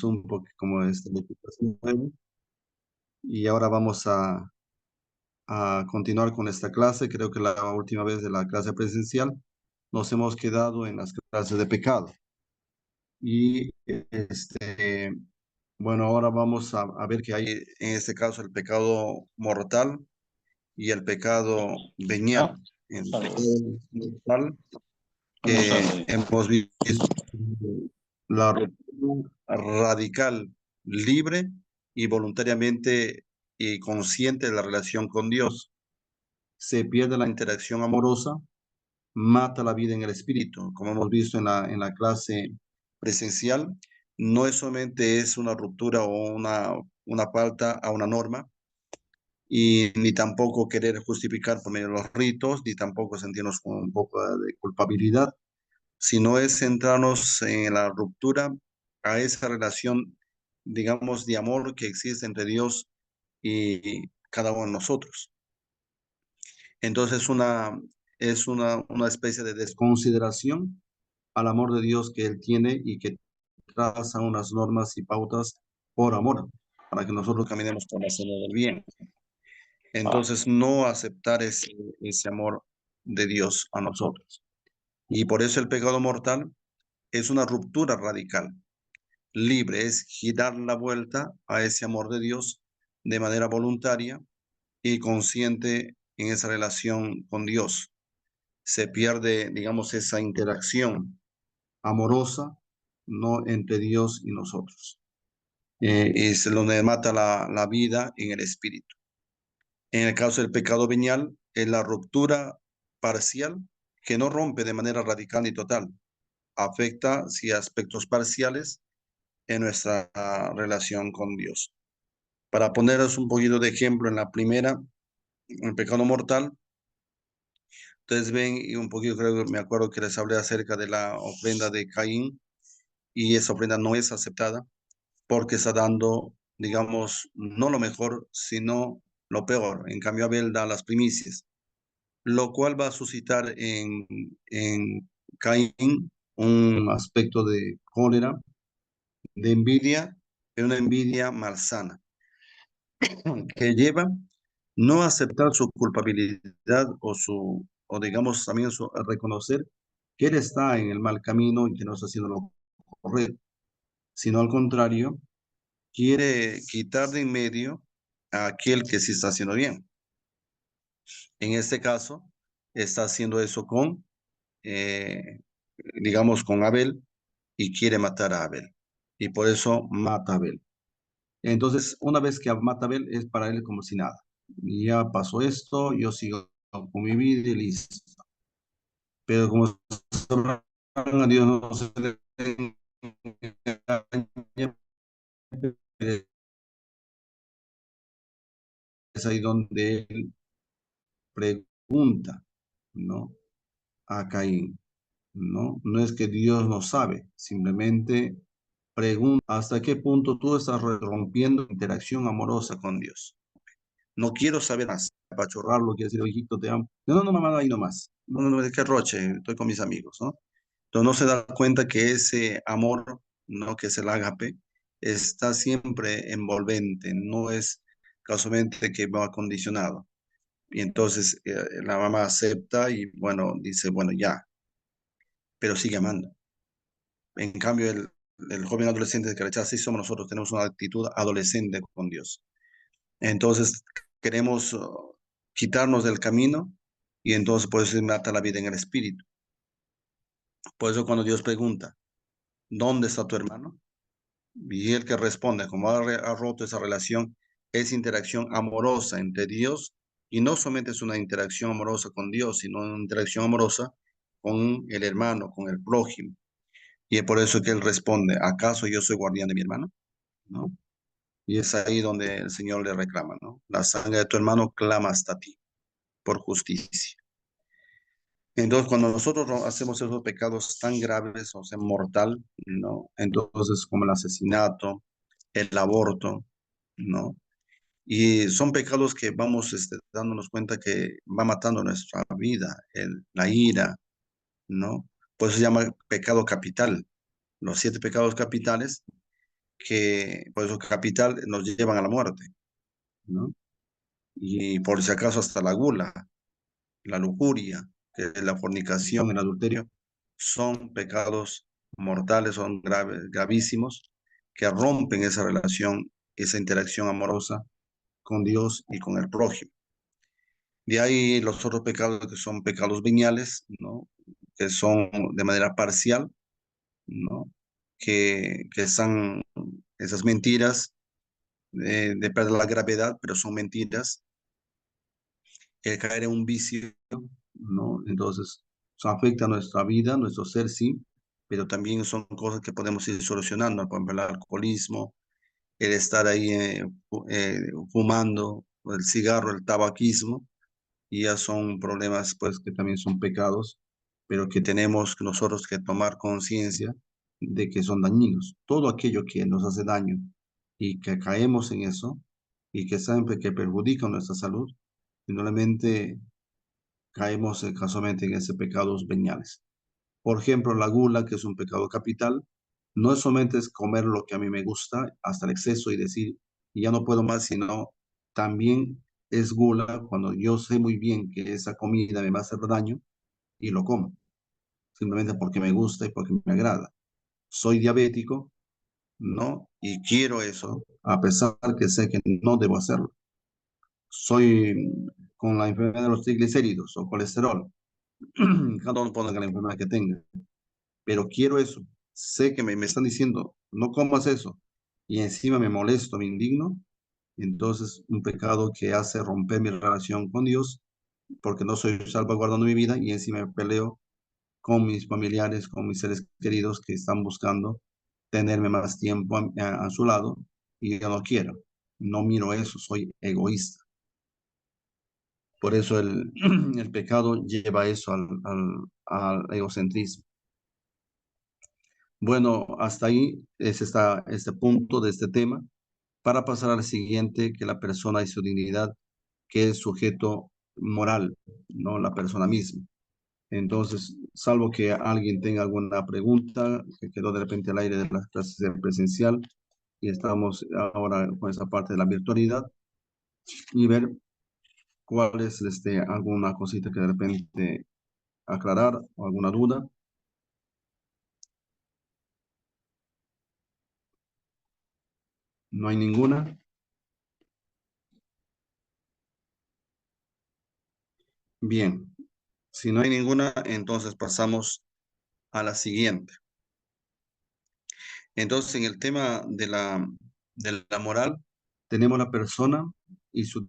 un poco como y ahora vamos a continuar con esta clase. Creo que la última vez de la clase presencial nos hemos quedado en las clases de pecado. Y bueno, ahora vamos a ver que hay en este caso el pecado mortal y el pecado venial. En el pecado mortal hemos visto la ruptura radical, libre y voluntariamente y consciente de la relación con Dios. Se pierde la interacción amorosa, mata la vida en el espíritu, como hemos visto en la clase presencial. No es solamente es una ruptura o una falta a una norma, y ni tampoco querer justificar por medio de los ritos, ni tampoco sentirnos con un poco de culpabilidad, sino es centrarnos en la ruptura a esa relación, digamos, de amor que existe entre Dios y cada uno de nosotros. Entonces una especie de desconsideración al amor de Dios que Él tiene y que traza unas normas y pautas por amor, para que nosotros caminemos por la senda del bien. Entonces no aceptar ese amor de Dios a nosotros. Y por eso el pecado mortal es una ruptura radical, libre, es girar la vuelta a ese amor de Dios de manera voluntaria y consciente en esa relación con Dios. Se pierde, digamos, esa interacción amorosa, no entre Dios y nosotros. Es donde mata la vida en el espíritu. En el caso del pecado venial, es la ruptura parcial que no rompe de manera radical ni total. Afecta, sí, aspectos parciales en nuestra relación con Dios. Para poneros un poquito de ejemplo, en la primera, el pecado mortal, ustedes ven, y un poquito creo que me acuerdo que les hablé acerca de la ofrenda de Caín, y esa ofrenda no es aceptada porque está dando, digamos, no lo mejor, sino lo peor. En cambio, Abel da las primicias, lo cual va a suscitar en Caín un aspecto de cólera, de envidia, pero una envidia malsana, que lleva no a aceptar su culpabilidad o digamos también a reconocer que él está en el mal camino y que no está haciendo lo correcto, sino al contrario, quiere quitar de en medio a aquel que sí está haciendo bien. En este caso, está haciendo eso eh, digamos, con Abel, y quiere matar a Abel. Y por eso mata a Abel. Entonces, una vez que mata a Abel, es para él como si nada. Ya pasó esto, yo sigo con mi vida y listo. Pero como a Dios no se le es ahí donde él pregunta, ¿no? A Caín, ¿no? No es que Dios no sabe, simplemente pregunta hasta qué punto tú estás rompiendo interacción amorosa con Dios. No quiero saber más. Apachurrarlo, quiere decir, hijito, te amo. No, no, no, mamá, ahí nomás. No, no, no, es que roche, estoy con mis amigos, ¿no? Entonces no se da cuenta que ese amor, ¿no? Que es el ágape, está siempre envolvente, no es casualmente que va condicionado. Y entonces la mamá acepta y bueno, dice, bueno, ya, pero sigue amando. En cambio, el joven adolescente que rechaza, sí somos nosotros, tenemos una actitud adolescente con Dios. Entonces queremos quitarnos del camino y entonces por eso se mata la vida en el espíritu. Por eso cuando Dios pregunta, ¿dónde está tu hermano? Y el que responde, como ha roto esa relación, es interacción amorosa entre Dios, y no solamente es una interacción amorosa con Dios, sino una interacción amorosa con el hermano, con el prójimo. Y es por eso que él responde, ¿acaso yo soy guardián de mi hermano? ¿No? Y es ahí donde el Señor le reclama, ¿no? La sangre de tu hermano clama hasta ti por justicia. Entonces, cuando nosotros hacemos esos pecados tan graves, o sea, mortal, ¿no? Entonces, como el asesinato, el aborto, ¿no? Y son pecados que vamos dándonos cuenta que va matando nuestra vida, la ira, ¿no? Por eso se llama pecado capital. Los 7 pecados capitales que por eso capital nos llevan a la muerte, ¿no? Y por si acaso hasta la gula, la lujuria, que es la fornicación, el adulterio, son pecados mortales, son gravísimos, que rompen esa relación, esa interacción amorosa con Dios y con el prójimo. De ahí los otros pecados que son pecados veniales, ¿no? Que son de manera parcial, ¿no? Que están esas mentiras de perder la gravedad, pero son mentiras, el caer en un vicio, ¿no? Entonces, eso afecta a nuestra vida, nuestro ser, sí, pero también son cosas que podemos ir solucionando, por ejemplo, el alcoholismo, el estar ahí fumando, el cigarro, el tabaquismo, y ya son problemas, pues, que también son pecados, pero que tenemos nosotros que tomar conciencia de que son dañinos. Todo aquello que nos hace daño y que caemos en eso y que saben que perjudica nuestra salud, finalmente caemos casualmente en ese pecados veniales. Por ejemplo, la gula, que es un pecado capital, no es solamente es comer lo que a mí me gusta hasta el exceso y decir, ya no puedo más, sino también es gula cuando yo sé muy bien que esa comida me va a hacer daño y lo como, simplemente porque me gusta y porque me agrada. Soy diabético, ¿no? Y quiero eso, a pesar que sé que no debo hacerlo. Soy con la enfermedad de los triglicéridos o colesterol. Cada uno pone la enfermedad que tenga, pero quiero eso. Sé que me están diciendo, no comas eso, y encima me molesto, me indigno. Entonces, un pecado que hace romper mi relación con Dios, porque no soy salvaguardando mi vida y encima me peleo con mis familiares, con mis seres queridos que están buscando tenerme más tiempo a su lado y yo no quiero. No miro eso, soy egoísta. Por eso el pecado lleva eso al egocentrismo. Bueno, hasta ahí es este punto de este tema para pasar al siguiente, que la persona y su dignidad, que es sujeto moral, no la persona misma. Entonces, salvo que alguien tenga alguna pregunta que quedó de repente al aire de las clases de presencial y estamos ahora con esa parte de la virtualidad y ver cuál es alguna cosita que de repente aclarar o alguna duda. No hay ninguna. Bien, si no hay ninguna, entonces pasamos a la siguiente. Entonces, en el tema de la moral, tenemos la persona y su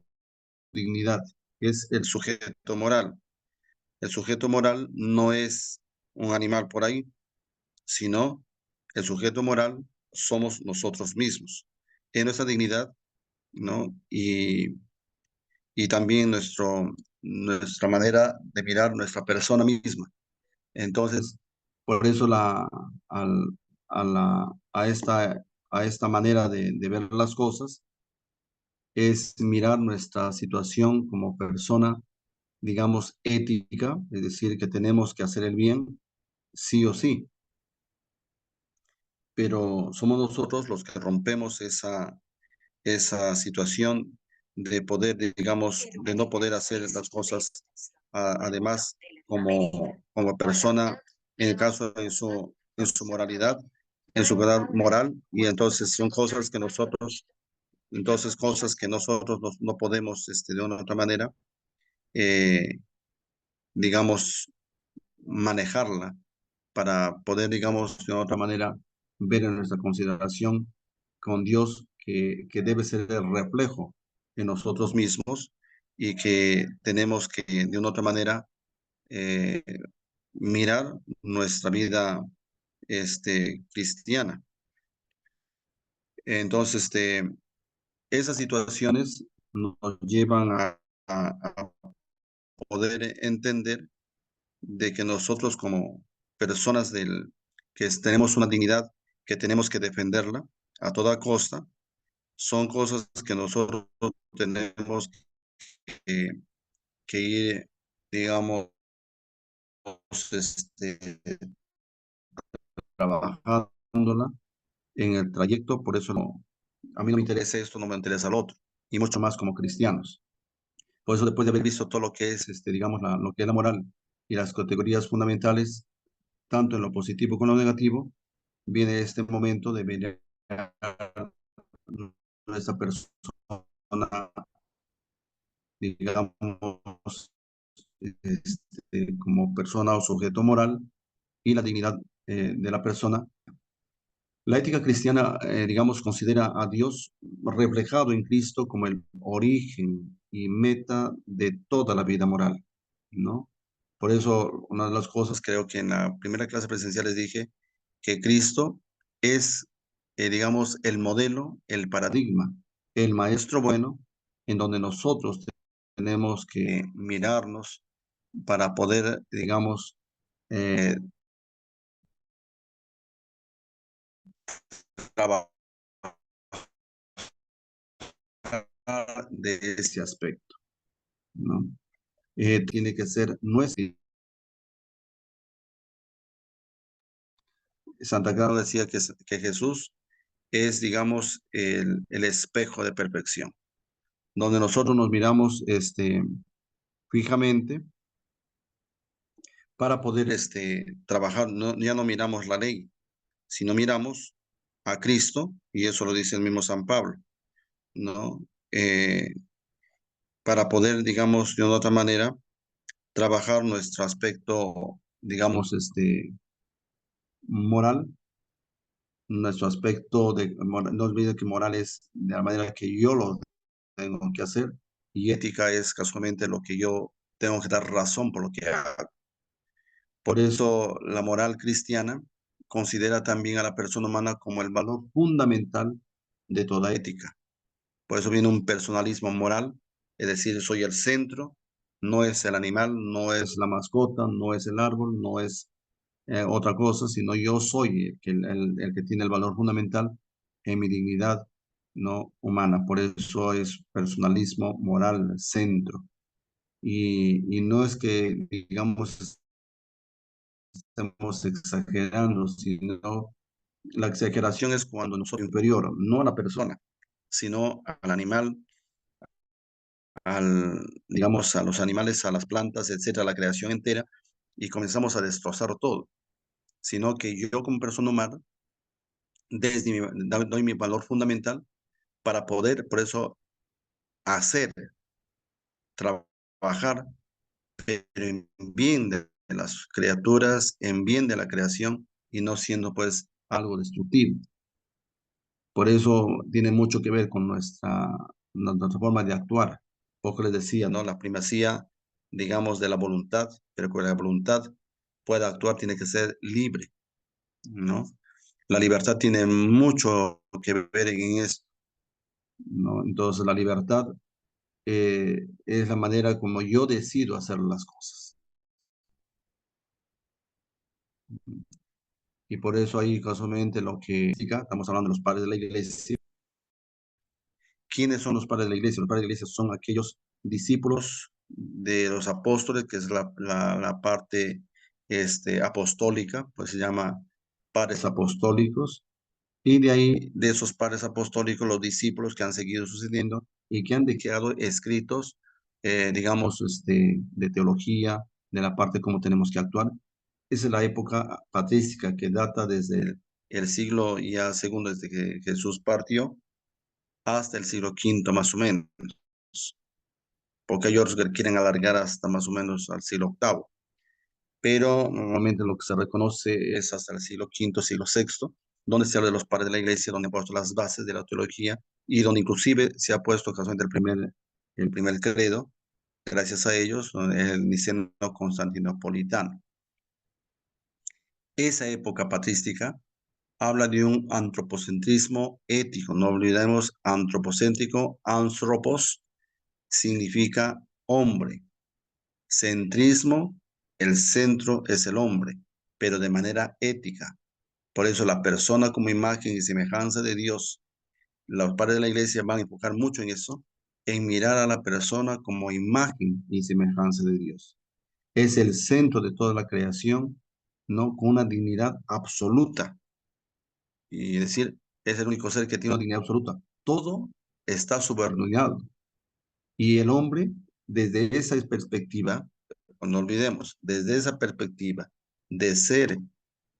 dignidad, que es el sujeto moral. El sujeto moral no es un animal por ahí, sino el sujeto moral somos nosotros mismos. En nuestra dignidad, ¿no? Y también nuestra manera de mirar nuestra persona misma. Entonces, por eso a esta manera de ver las cosas es mirar nuestra situación como persona, digamos, ética, es decir, que tenemos que hacer el bien sí o sí, pero somos nosotros los que rompemos esa situación de poder, digamos, de no poder hacer las cosas, además, como persona, en el caso en su moralidad, en su verdad moral, y entonces son cosas que nosotros, entonces cosas que nosotros no podemos, de una u otra manera, eh, digamos, manejarla para poder, digamos, de otra manera, ver en nuestra consideración con Dios que debe ser el reflejo en nosotros mismos y que tenemos que, de una otra manera, eh, mirar nuestra vida cristiana. Entonces, esas situaciones nos llevan a poder entender de que nosotros como personas tenemos una dignidad, que tenemos que defenderla a toda costa, son cosas que nosotros tenemos que, que ir, digamos, este, trabajándola en el trayecto, por eso no, a mí no me interesa esto, no me interesa lo otro, y mucho más como cristianos. Por eso después de haber visto todo lo que es, digamos, lo que es la moral y las categorías fundamentales, tanto en lo positivo como en lo negativo, viene este momento de ver a esta persona, digamos, como persona o sujeto moral y la dignidad de la persona. La ética cristiana, digamos, considera a Dios reflejado en Cristo como el origen y meta de toda la vida moral, ¿no? Por eso, una de las cosas, creo que en la primera clase presencial les dije que Cristo es, digamos, el modelo, el paradigma, el maestro bueno, en donde nosotros tenemos que mirarnos para poder, digamos, eh, trabajar de ese aspecto, ¿no? Tiene que ser nuestra. Santa Clara decía que Jesús es, digamos, el espejo de perfección, donde nosotros nos miramos fijamente para poder trabajar. No, ya no miramos la ley, sino miramos a Cristo, y eso lo dice el mismo San Pablo, ¿no? Para poder, digamos, de una otra manera, trabajar nuestro aspecto, digamos, moral, nuestro aspecto no olvide que moral es de la manera que yo lo tengo que hacer y ética es casualmente lo que yo tengo que dar razón por lo que hago. Por eso la moral cristiana considera también a la persona humana como el valor fundamental de toda ética. Por eso viene un personalismo moral, es decir, soy el centro, no es el animal, no es la mascota, no es el árbol, no es otra cosa, sino yo soy el que tiene el valor fundamental en mi dignidad no humana. Por eso es personalismo moral, centro. Y no es que, digamos, estemos exagerando, sino la exageración es cuando nosotros inferior, no a la persona, sino al animal, digamos, a los animales, a las plantas, etcétera, la creación entera, y comenzamos a destrozar todo, sino que yo como persona humana doy mi valor fundamental para poder, por eso, hacer, trabajar, pero en bien de las criaturas, en bien de la creación y no siendo pues algo destructivo. Por eso tiene mucho que ver con nuestra forma de actuar. Poco les decía, ¿no? La primacía, digamos, de la voluntad, pero que la voluntad pueda actuar tiene que ser libre, ¿no? La libertad tiene mucho que ver en esto, ¿no? Entonces, la libertad es la manera como yo decido hacer las cosas. Y por eso ahí casualmente estamos hablando de los padres de la iglesia. ¿Quiénes son los padres de la iglesia? Los padres de la iglesia son aquellos discípulos de los apóstoles, que es la parte apostólica, pues se llama padres apostólicos. Y de ahí, de esos padres apostólicos, los discípulos que han seguido sucediendo y que han dejado escritos, digamos, de teología, de la parte cómo tenemos que actuar. Esa es la época patrística que data desde el siglo ya segundo, desde que Jesús partió, hasta el siglo quinto más o menos, porque hay otros que quieren alargar hasta más o menos al siglo octavo, pero normalmente lo que se reconoce es hasta el siglo quinto, siglo sexto, donde se habla de los padres de la iglesia, donde han puesto las bases de la teología y donde inclusive se ha puesto casualmente el primer credo, gracias a ellos, el niceno constantinopolitano. Esa época patrística habla de un antropocentrismo ético. No olvidemos antropocéntrico, anthropos significa hombre. Centrismo, el centro es el hombre, pero de manera ética. Por eso la persona como imagen y semejanza de Dios, los padres de la iglesia van a enfocar mucho en eso, en mirar a la persona como imagen y semejanza de Dios. Es el centro de toda la creación, ¿no? Con una dignidad absoluta. Y decir, es el único ser que tiene una dignidad absoluta. Todo está subordinado. Y el hombre, desde esa perspectiva, no olvidemos, desde esa perspectiva de ser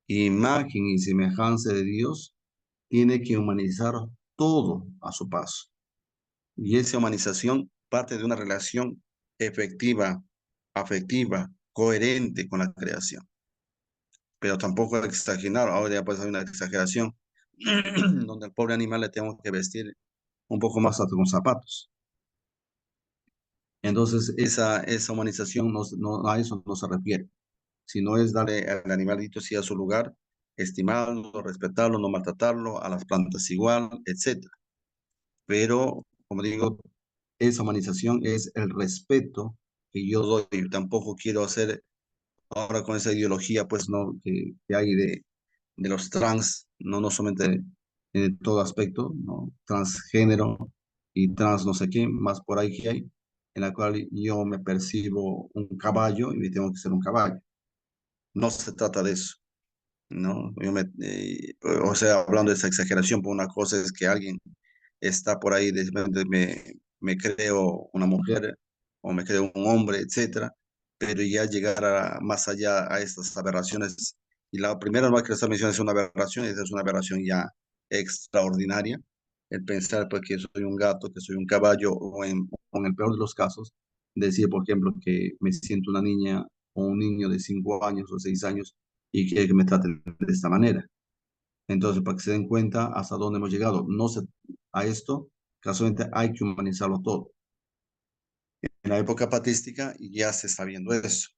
imagen y semejanza de Dios, tiene que humanizar todo a su paso. Y esa humanización parte de una relación efectiva, afectiva, coherente con la creación. Pero tampoco exagerar, ahora ya pues hay una exageración, donde al pobre animal le tengo que vestir un poco más hasta con zapatos. Entonces, esa humanización a eso no se refiere, sino es darle al animalito sí a su lugar, estimarlo, respetarlo, no maltratarlo, a las plantas igual, etcétera. Pero, como digo, esa humanización es el respeto que yo doy. Tampoco quiero hacer ahora con esa ideología, pues, ¿no? Que hay de los trans, no solamente en todo aspecto, ¿no? Transgénero y trans no sé qué, más por ahí que hay, en la cual yo me percibo un caballo y me tengo que ser un caballo. No se trata de eso, ¿no? O sea, hablando de esa exageración, por una cosa es que alguien está por ahí, me creo una mujer o me creo un hombre, etcétera, pero ya llegar más allá a estas aberraciones, y la primera no hay que estar mencionando es una aberración, esa es una aberración ya extraordinaria, el pensar pues que soy un gato, que soy un caballo, o en el peor de los casos, decir, por ejemplo, que me siento una niña o un niño de 5 años o 6 años y que me traten de esta manera. Entonces, para que se den cuenta hasta dónde hemos llegado. A esto, casualmente, hay que humanizarlo todo. En la época patística ya se está viendo eso.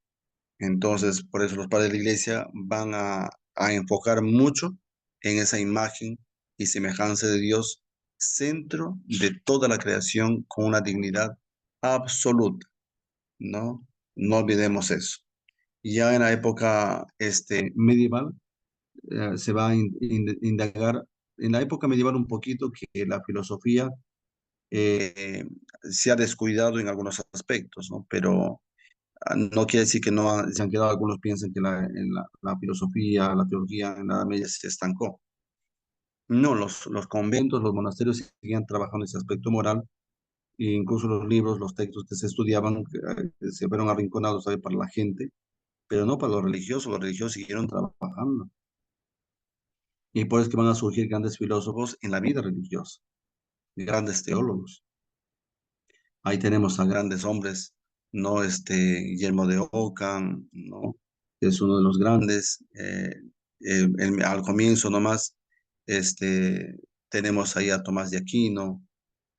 Entonces, por eso los padres de la iglesia van a enfocar mucho en esa imagen y semejanza de Dios, centro de toda la creación con una dignidad absoluta, ¿no? No olvidemos eso. Ya en la época medieval, se va a indagar en la época medieval un poquito que la filosofía eh, se ha descuidado en algunos aspectos, ¿no? Pero no quiere decir que no se han quedado, algunos piensan que la filosofía, la teología en la Edad Media se estancó. No, los conventos, los monasterios seguían trabajando ese aspecto moral, e incluso los libros, los textos que se estudiaban se fueron arrinconados, ¿sabe? Para la gente, pero no para los religiosos siguieron trabajando. Y por eso es que van a surgir grandes filósofos en la vida religiosa, grandes teólogos. Ahí tenemos a grandes hombres, ¿no? Guillermo de Ockham, ¿no? Que es uno de los grandes. Al comienzo nomás, tenemos ahí a Tomás de Aquino,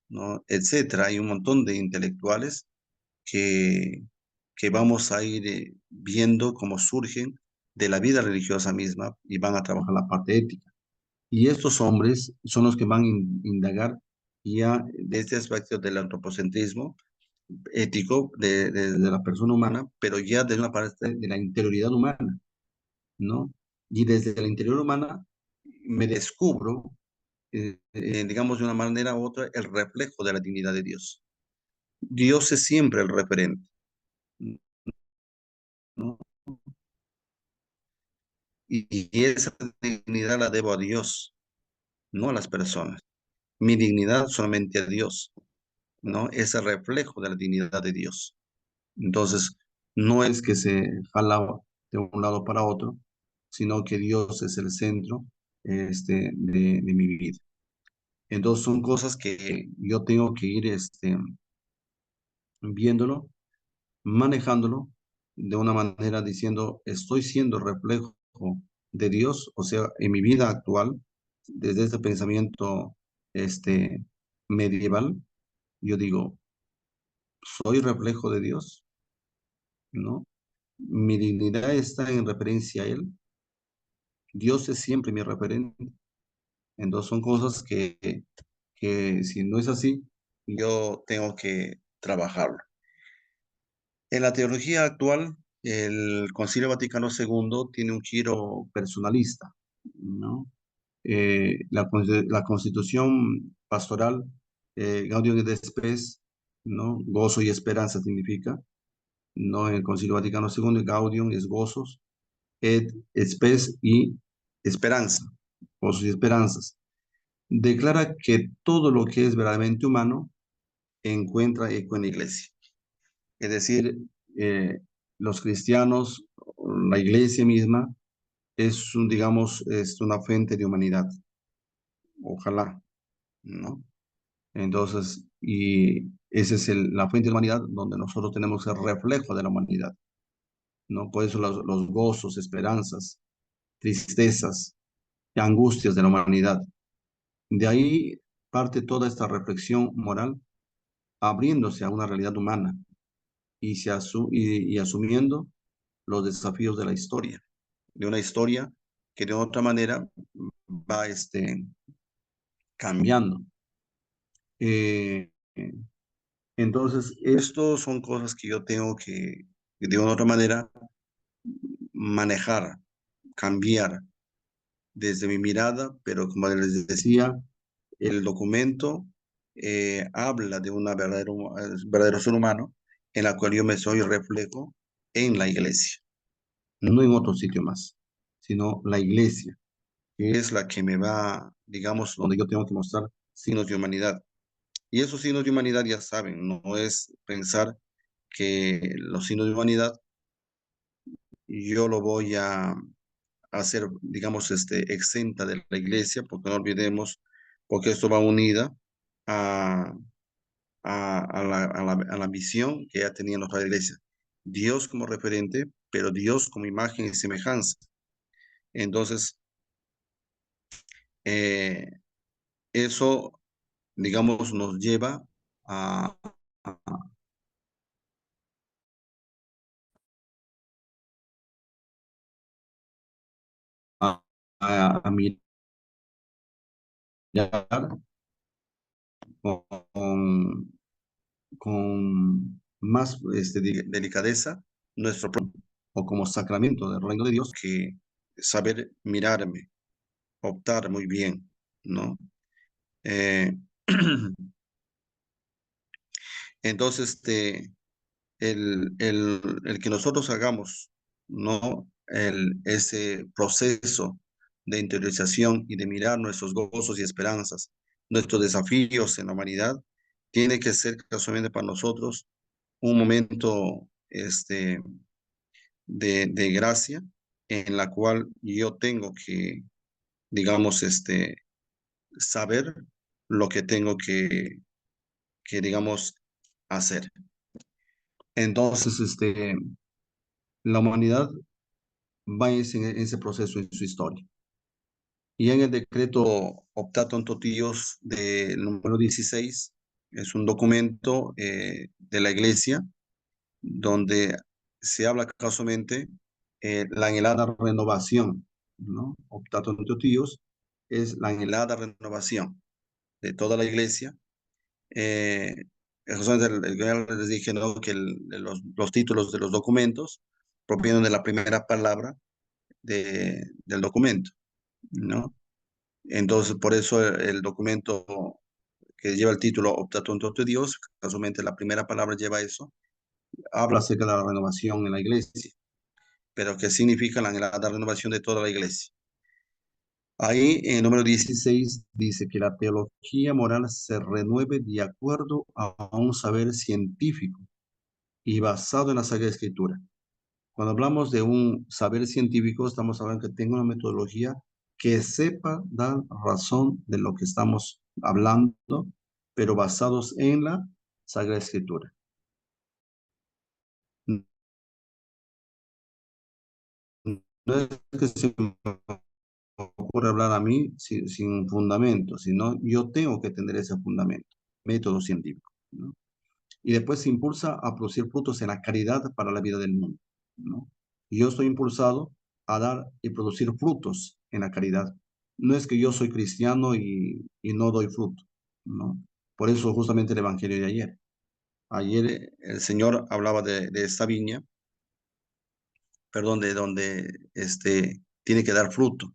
¿no? Etcétera. Hay un montón de intelectuales que, que vamos a ir viendo cómo surgen de la vida religiosa misma y van a trabajar la parte ética. Y estos hombres son los que van a indagar ya de este aspecto del antropocentrismo ético de la persona humana, pero ya de una parte de la interioridad humana, ¿no? Y desde la interior humana me descubro, digamos de una manera u otra, el reflejo de la dignidad de Dios. Dios es siempre el referente, ¿no? Y esa dignidad la debo a Dios, no a las personas. Mi dignidad solamente a Dios, ¿no? Es el reflejo de la dignidad de Dios. Entonces, no es que se jala de un lado para otro, sino que Dios es el centro de mi vida. Entonces, son cosas que yo tengo que ir viéndolo, manejándolo de una manera diciendo, estoy siendo reflejo de Dios, o sea, en mi vida actual, desde este pensamiento este, medieval, yo digo, soy reflejo de Dios, ¿no? Mi dignidad está en referencia a Él. Dios es siempre mi referente. Entonces son cosas que si no es así, yo tengo que trabajarlo. En la teología actual, el Concilio Vaticano II tiene un giro personalista, ¿no? La Constitución pastoral, Gaudium et Spes, ¿no? Gozo y esperanza significa, ¿no? En el Concilio Vaticano II, Gaudium es gozos, et Spes y esperanza, gozos y esperanzas. declara que todo lo que es verdaderamente humano encuentra eco en la iglesia. Es decir, eh, los cristianos, la iglesia misma, es un, digamos, es una fuente de humanidad. Ojalá, ¿no? Entonces, y esa es la fuente de humanidad donde nosotros tenemos el reflejo de la humanidad, ¿no? Por eso los gozos, esperanzas, tristezas y angustias de la humanidad. De ahí parte toda esta reflexión moral abriéndose a una realidad humana y asumiendo los desafíos de la historia, de una historia que de otra manera va cambiando. Eh, entonces, estos son cosas que yo tengo que, de una u otra manera, manejar, cambiar desde mi mirada, pero como les decía, el documento habla de un verdadero ser humano en la cual yo me soy reflejo en la iglesia, no en otro sitio más, sino la iglesia, que es la que me va, digamos, donde yo tengo que mostrar signos de humanidad. Y esos signos de humanidad, ya saben, no es pensar que los signos de humanidad yo lo voy a hacer, digamos, exenta de la iglesia, porque no olvidemos, porque esto va unida a, a la visión que ya tenía nuestra iglesia. Dios como referente, pero Dios como imagen y semejanza. Entonces, eh, eso, digamos, nos lleva a, a, a mirar con, con más delicadeza nuestro o como sacramento del reino de Dios que saber mirarme, optar muy bien, ¿no? Eh, entonces, el que nosotros hagamos, ¿no? Ese proceso de interiorización y de mirar nuestros gozos y esperanzas, nuestros desafíos en la humanidad, tiene que ser casualmente para nosotros un momento de gracia en la cual yo tengo que, digamos, saber lo que tengo que digamos, hacer. Entonces, la humanidad va en ese proceso en su historia. Y en el decreto Optatum Totios del número 16, es un documento de la Iglesia donde se habla casualmente la anhelada renovación, ¿no? Optatum Totios es la anhelada renovación de toda la Iglesia. Justamente ya les dije, ¿no? Que los títulos de los documentos provienen de la primera palabra del documento, ¿no? Entonces, por eso el documento que lleva el título Optatum Toto Dios, casualmente la primera palabra lleva eso, habla acerca de la renovación en la iglesia, pero ¿qué significa la renovación de toda la iglesia? Ahí en el número 16 dice que la teología moral se renueve de acuerdo a un saber científico y basado en la Sagrada Escritura. Cuando hablamos de un saber científico, estamos hablando que tenga una metodología que sepa dar razón de lo que estamos hablando, pero basados en la Sagrada Escritura. No es que se me ocurra hablar a mí sin fundamento, sino yo tengo que tener ese fundamento, método científico, ¿no? Y después se impulsa a producir frutos en la caridad para la vida del mundo, ¿no? Y yo estoy impulsado a dar y producir frutos en la caridad. No es que yo soy cristiano y no doy fruto, ¿no? Por eso justamente el Evangelio de ayer. Ayer el Señor hablaba de esta viña, perdón, de donde tiene que dar fruto.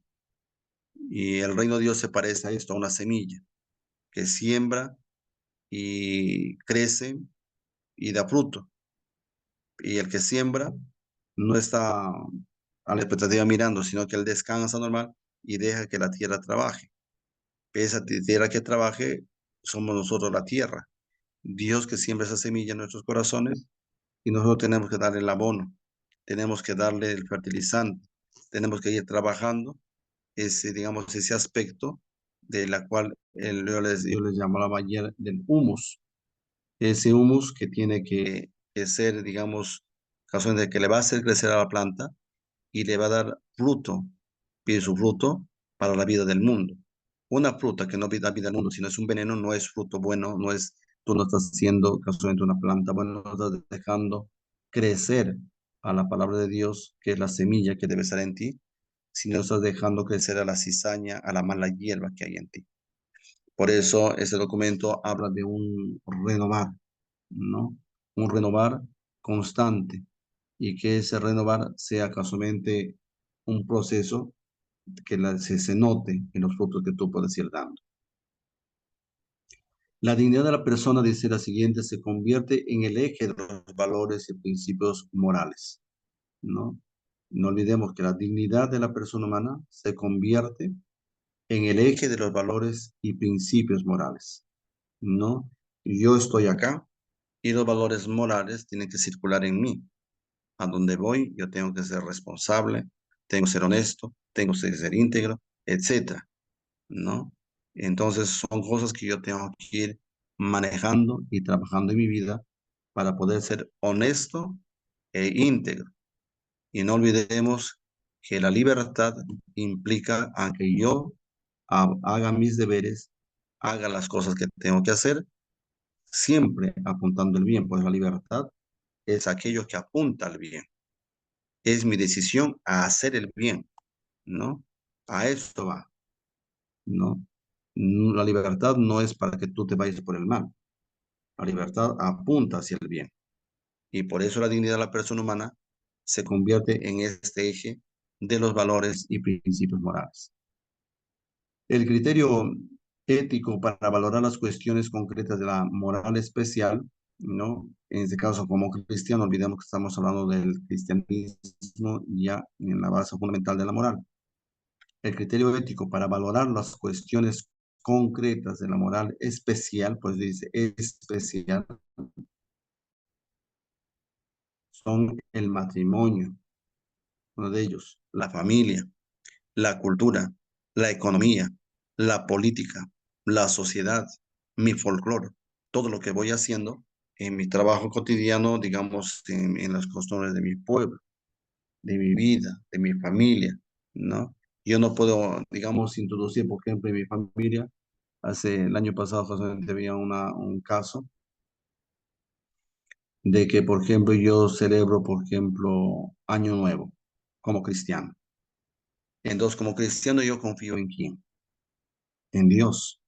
Y el reino de Dios se parece a esto, a una semilla que siembra y crece y da fruto. Y el que siembra no está a la expectativa mirando, sino que él descansa normal y deja que la tierra trabaje. Esa tierra que trabaje, somos nosotros la tierra. Dios que siembra esa semilla en nuestros corazones y nosotros tenemos que darle el abono, tenemos que darle el fertilizante, tenemos que ir trabajando ese, digamos, ese aspecto de la cual yo les llamaba ayer del humus. Ese humus que tiene que ser, digamos, caso de que le va a hacer crecer a la planta y le va a dar fruto, pide su fruto para la vida del mundo. Una fruta que no da vida al mundo, sino es un veneno, no es fruto bueno, no es, tú no estás haciendo casualmente una planta, bueno, no estás dejando crecer a la palabra de Dios, que es la semilla que debe estar en ti, sino estás dejando crecer a la cizaña, a la mala hierba que hay en ti. Por eso este documento habla de un renovar, ¿no? Un renovar constante y que ese renovar sea casualmente un proceso que se note en los frutos que tú puedes ir dando. La dignidad de la persona, dice la siguiente, se convierte en el eje de los valores y principios morales, ¿no? No olvidemos que la dignidad de la persona humana se convierte en el eje de los valores y principios morales, ¿no? Yo estoy acá y los valores morales tienen que circular en mí. A donde voy, yo tengo que ser responsable, tengo que ser honesto, tengo que ser íntegro, etcétera, ¿no? Entonces son cosas que yo tengo que ir manejando y trabajando en mi vida para poder ser honesto e íntegro. Y no olvidemos que la libertad implica a que yo haga mis deberes, haga las cosas que tengo que hacer, siempre apuntando el bien, pues la libertad es aquello que apunta al bien. Es mi decisión a hacer el bien, ¿no? A esto va, ¿no? La libertad no es para que tú te vayas por el mal. La libertad apunta hacia el bien. Y por eso la dignidad de la persona humana se convierte en este eje de los valores y principios morales. El criterio ético para valorar las cuestiones concretas de la moral especial, ¿no? En este caso, como cristiano, olvidemos que estamos hablando del cristianismo ya en la base fundamental de la moral. El criterio ético para valorar las cuestiones concretas de la moral especial, pues dice especial, son el matrimonio, uno de ellos, la familia, la cultura, la economía, la política, la sociedad, mi folclore, todo lo que voy haciendo en mi trabajo cotidiano, digamos, en las costumbres de mi pueblo, de mi vida, de mi familia, ¿no? Yo no puedo, digamos, introducir, por ejemplo, en mi familia, el año pasado justamente había un caso de que, por ejemplo, yo celebro, por ejemplo, Año Nuevo como cristiano. Entonces, como cristiano, yo confío en quién, en Dios,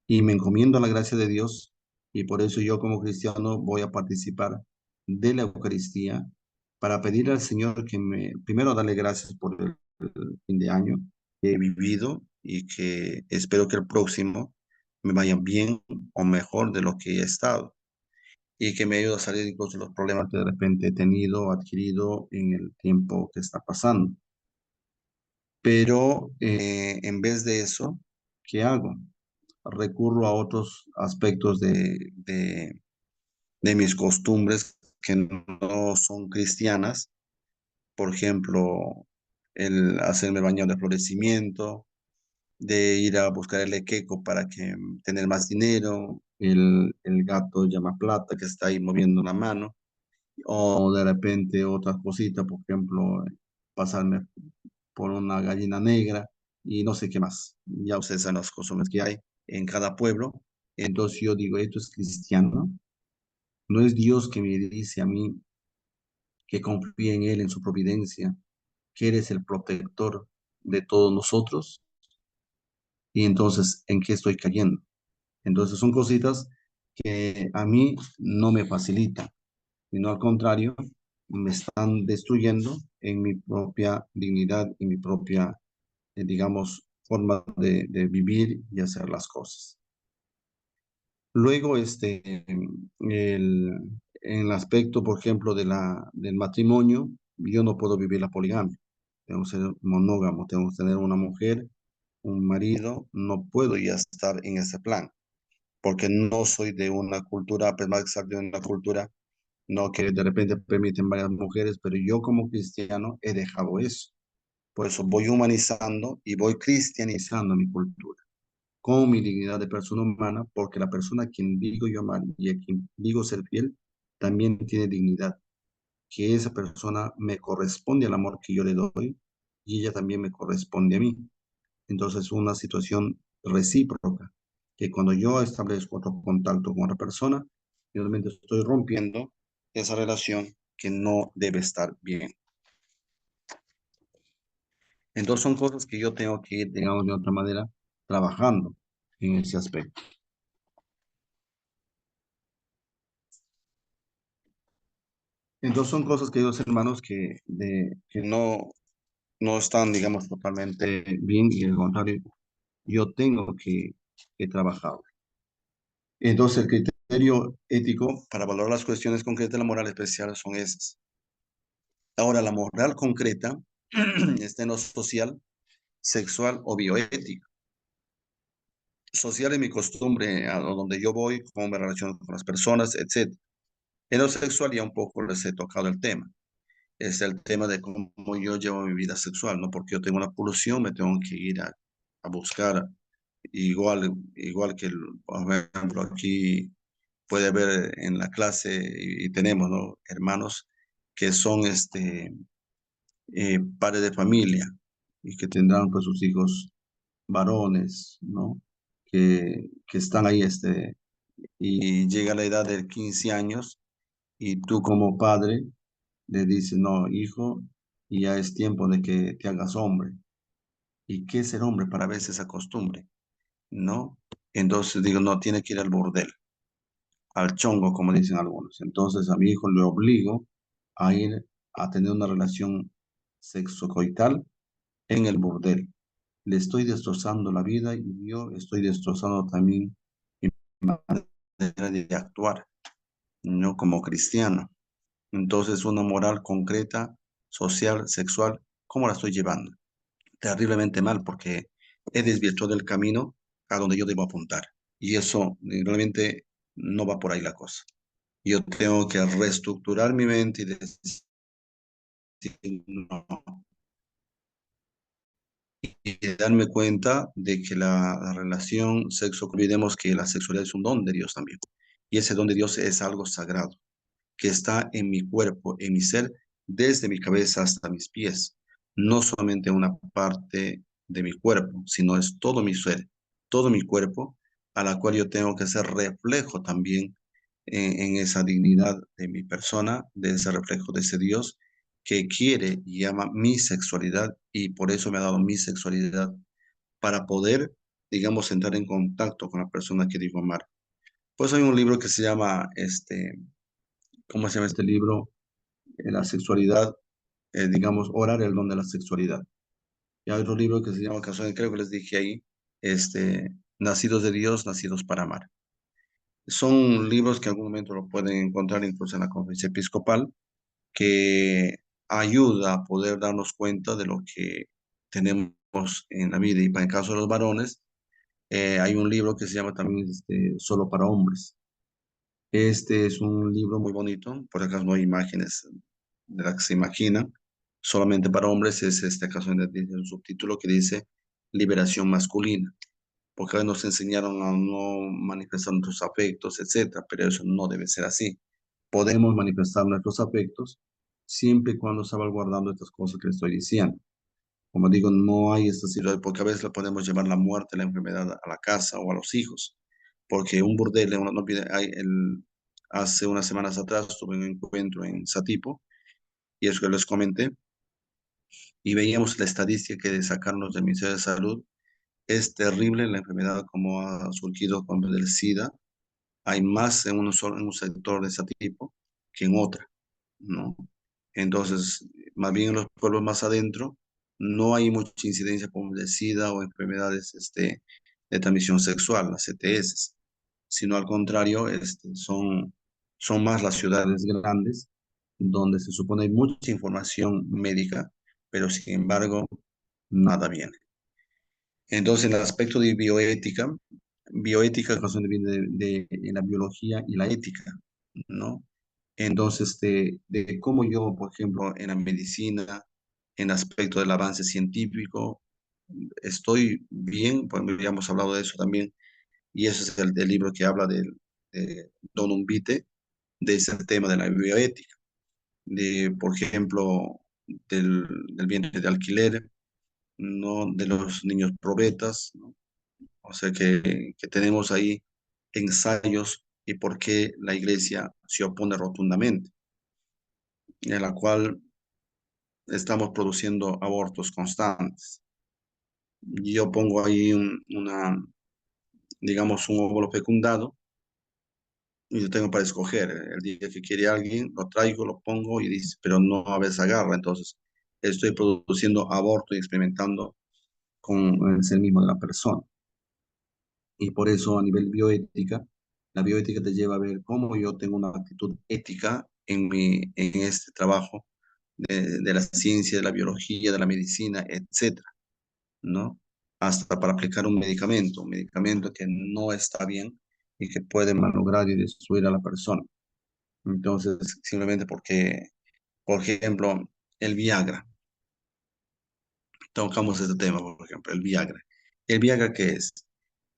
y me encomiendo a la gracia de Dios, y por eso yo como cristiano voy a participar de la Eucaristía para pedirle al Señor que primero darle gracias por el fin de año que he vivido y que espero que el próximo me vaya bien o mejor de lo que he estado y que me ayude a salir incluso de los problemas que de repente he tenido o adquirido en el tiempo que está pasando. Pero en vez de eso, ¿qué hago? Recurro a otros aspectos de mis costumbres que no son cristianas, por ejemplo, el hacerme baño de florecimiento, de ir a buscar el equeco para tener más dinero, el gato llama plata que está ahí moviendo la mano, o de repente otras cositas, por ejemplo, pasarme por una gallina negra y no sé qué más. Ya ustedes saben las costumbres que hay en cada pueblo. Entonces yo digo, esto es cristiano. No es Dios que me dice a mí que confíe en Él, en su providencia, que eres el protector de todos nosotros. Y entonces, ¿en qué estoy cayendo? Entonces son cositas que a mí no me facilitan, sino al contrario, me están destruyendo en mi propia dignidad, en mi propia, digamos, forma de vivir y hacer las cosas. Luego, en el aspecto, por ejemplo, del matrimonio, yo no puedo vivir la poligamia. Tengo que ser monógamo, tengo que tener una mujer un marido, no puedo ya estar en ese plan, porque no soy de una cultura, pues más exacto, de una cultura, no que de repente permiten varias mujeres, pero yo como cristiano he dejado eso. Por eso voy humanizando y voy cristianizando mi cultura con mi dignidad de persona humana, porque la persona a quien digo yo amar y a quien digo ser fiel, también tiene dignidad, que esa persona me corresponde al amor que yo le doy y ella también me corresponde a mí. Entonces, es una situación recíproca, que cuando yo establezco otro contacto con otra persona, realmente estoy rompiendo esa relación que no debe estar bien. Entonces, son cosas que yo tengo que ir, digamos, de otra manera, trabajando en ese aspecto. Entonces, son cosas, queridos hermanos, que no están, digamos, totalmente bien y al contrario, yo tengo que trabajar. Entonces, el criterio ético para valorar las cuestiones concretas de la moral especial son esas. Ahora, la moral concreta está en lo social, sexual o bioético. Social es mi costumbre, a donde yo voy, cómo me relaciono con las personas, etc. En lo sexual ya un poco les he tocado el tema. Es el tema de cómo yo llevo mi vida sexual, ¿no? Porque yo tengo una pulsión, me tengo que ir a buscar igual que, por ejemplo, aquí puede haber en la clase y tenemos, ¿no? Hermanos que son padres de familia y que tendrán pues sus hijos varones, ¿no? Que están ahí, y llega la edad de 15 años y tú como padre le dices, no, hijo, ya es tiempo de que te hagas hombre. ¿Y qué es ser hombre para veces esa costumbre? ¿No? Entonces digo, no, tiene que ir al burdel, al chongo, como dicen algunos. Entonces a mi hijo le obligo a ir a tener una relación sexocoital en el burdel. Le estoy destrozando la vida y yo estoy destrozando también mi manera de actuar, no como cristiano. Entonces, una moral concreta, social, sexual, ¿cómo la estoy llevando? Terriblemente mal porque he desvirtuado del camino a donde yo debo apuntar. Y eso realmente no va por ahí la cosa. Yo tengo que reestructurar mi mente y decir, no, y darme cuenta de que la relación sexo, olvidemos que la sexualidad es un don de Dios también. Y ese don de Dios es algo sagrado, que está en mi cuerpo, en mi ser, desde mi cabeza hasta mis pies. No solamente una parte de mi cuerpo, sino es todo mi ser, todo mi cuerpo, a la cual yo tengo que ser reflejo también en esa dignidad de mi persona, de ese reflejo de ese Dios que quiere y ama mi sexualidad y por eso me ha dado mi sexualidad para poder, digamos, entrar en contacto con la persona que digo amar. Pues hay un libro que se llama, ¿cómo se llama este libro? La sexualidad, digamos, orar el don de la sexualidad. Y hay otro libro que se llama Canción, creo que les dije ahí, Nacidos de Dios, Nacidos para Amar. Son libros que en algún momento lo pueden encontrar incluso en la conferencia episcopal, que ayuda a poder darnos cuenta de lo que tenemos en la vida. Y para el caso de los varones, hay un libro que se llama también Solo para Hombres. Este es un libro muy bonito, por acaso no hay imágenes de las que se imaginan, solamente para hombres es este caso dice un subtítulo que dice liberación masculina, porque hoy nos enseñaron a no manifestar nuestros afectos, etcétera, pero eso no debe ser así. Podemos manifestar nuestros afectos siempre y cuando salvaguardando estas cosas que estoy diciendo. Como digo, no hay esta situación, porque a veces le podemos llevar la muerte, la enfermedad a la casa o a los hijos, porque un burdel, no olvide, hace unas semanas atrás tuve un encuentro en Satipo, y es que les comenté, y veíamos la estadística que sacarnos del Ministerio de Salud. Es terrible la enfermedad como ha surgido con el SIDA. Hay más en un sector de Satipo que en otra, ¿no? Entonces, más bien en los pueblos más adentro, no hay mucha incidencia como de SIDA o enfermedades de transmisión sexual, las ETS, sino al contrario, son más las ciudades grandes donde se supone hay mucha información médica, pero sin embargo, nada viene. Entonces, en el aspecto de bioética, bioética es cuestión viene de la biología y la ética, ¿no? Entonces, de cómo yo, por ejemplo, en la medicina, en aspecto del avance científico, estoy bien, pues ya hemos hablado de eso también, y ese es el libro que habla de Don Umbite, de ese tema de la bioética, de, por ejemplo, del vientre de alquiler, no de los niños probetas, ¿no? O sea que tenemos ahí ensayos y por qué la iglesia se opone rotundamente, en la cual estamos produciendo abortos constantes. Yo pongo ahí digamos, un óvulo fecundado y yo tengo para escoger. El día que quiere alguien, lo traigo, lo pongo y dice, pero no a veces agarra. Entonces, estoy produciendo aborto y experimentando con el ser mismo de la persona. Y por eso a nivel bioética, la bioética te lleva a ver cómo yo tengo una actitud ética en este trabajo de la ciencia, de la biología, de la medicina, etcétera, ¿no? Hasta para aplicar un medicamento que no está bien y que puede malograr y destruir a la persona. Entonces, simplemente porque, por ejemplo, el Viagra, tocamos este tema, por ejemplo, el Viagra. ¿El Viagra qué es?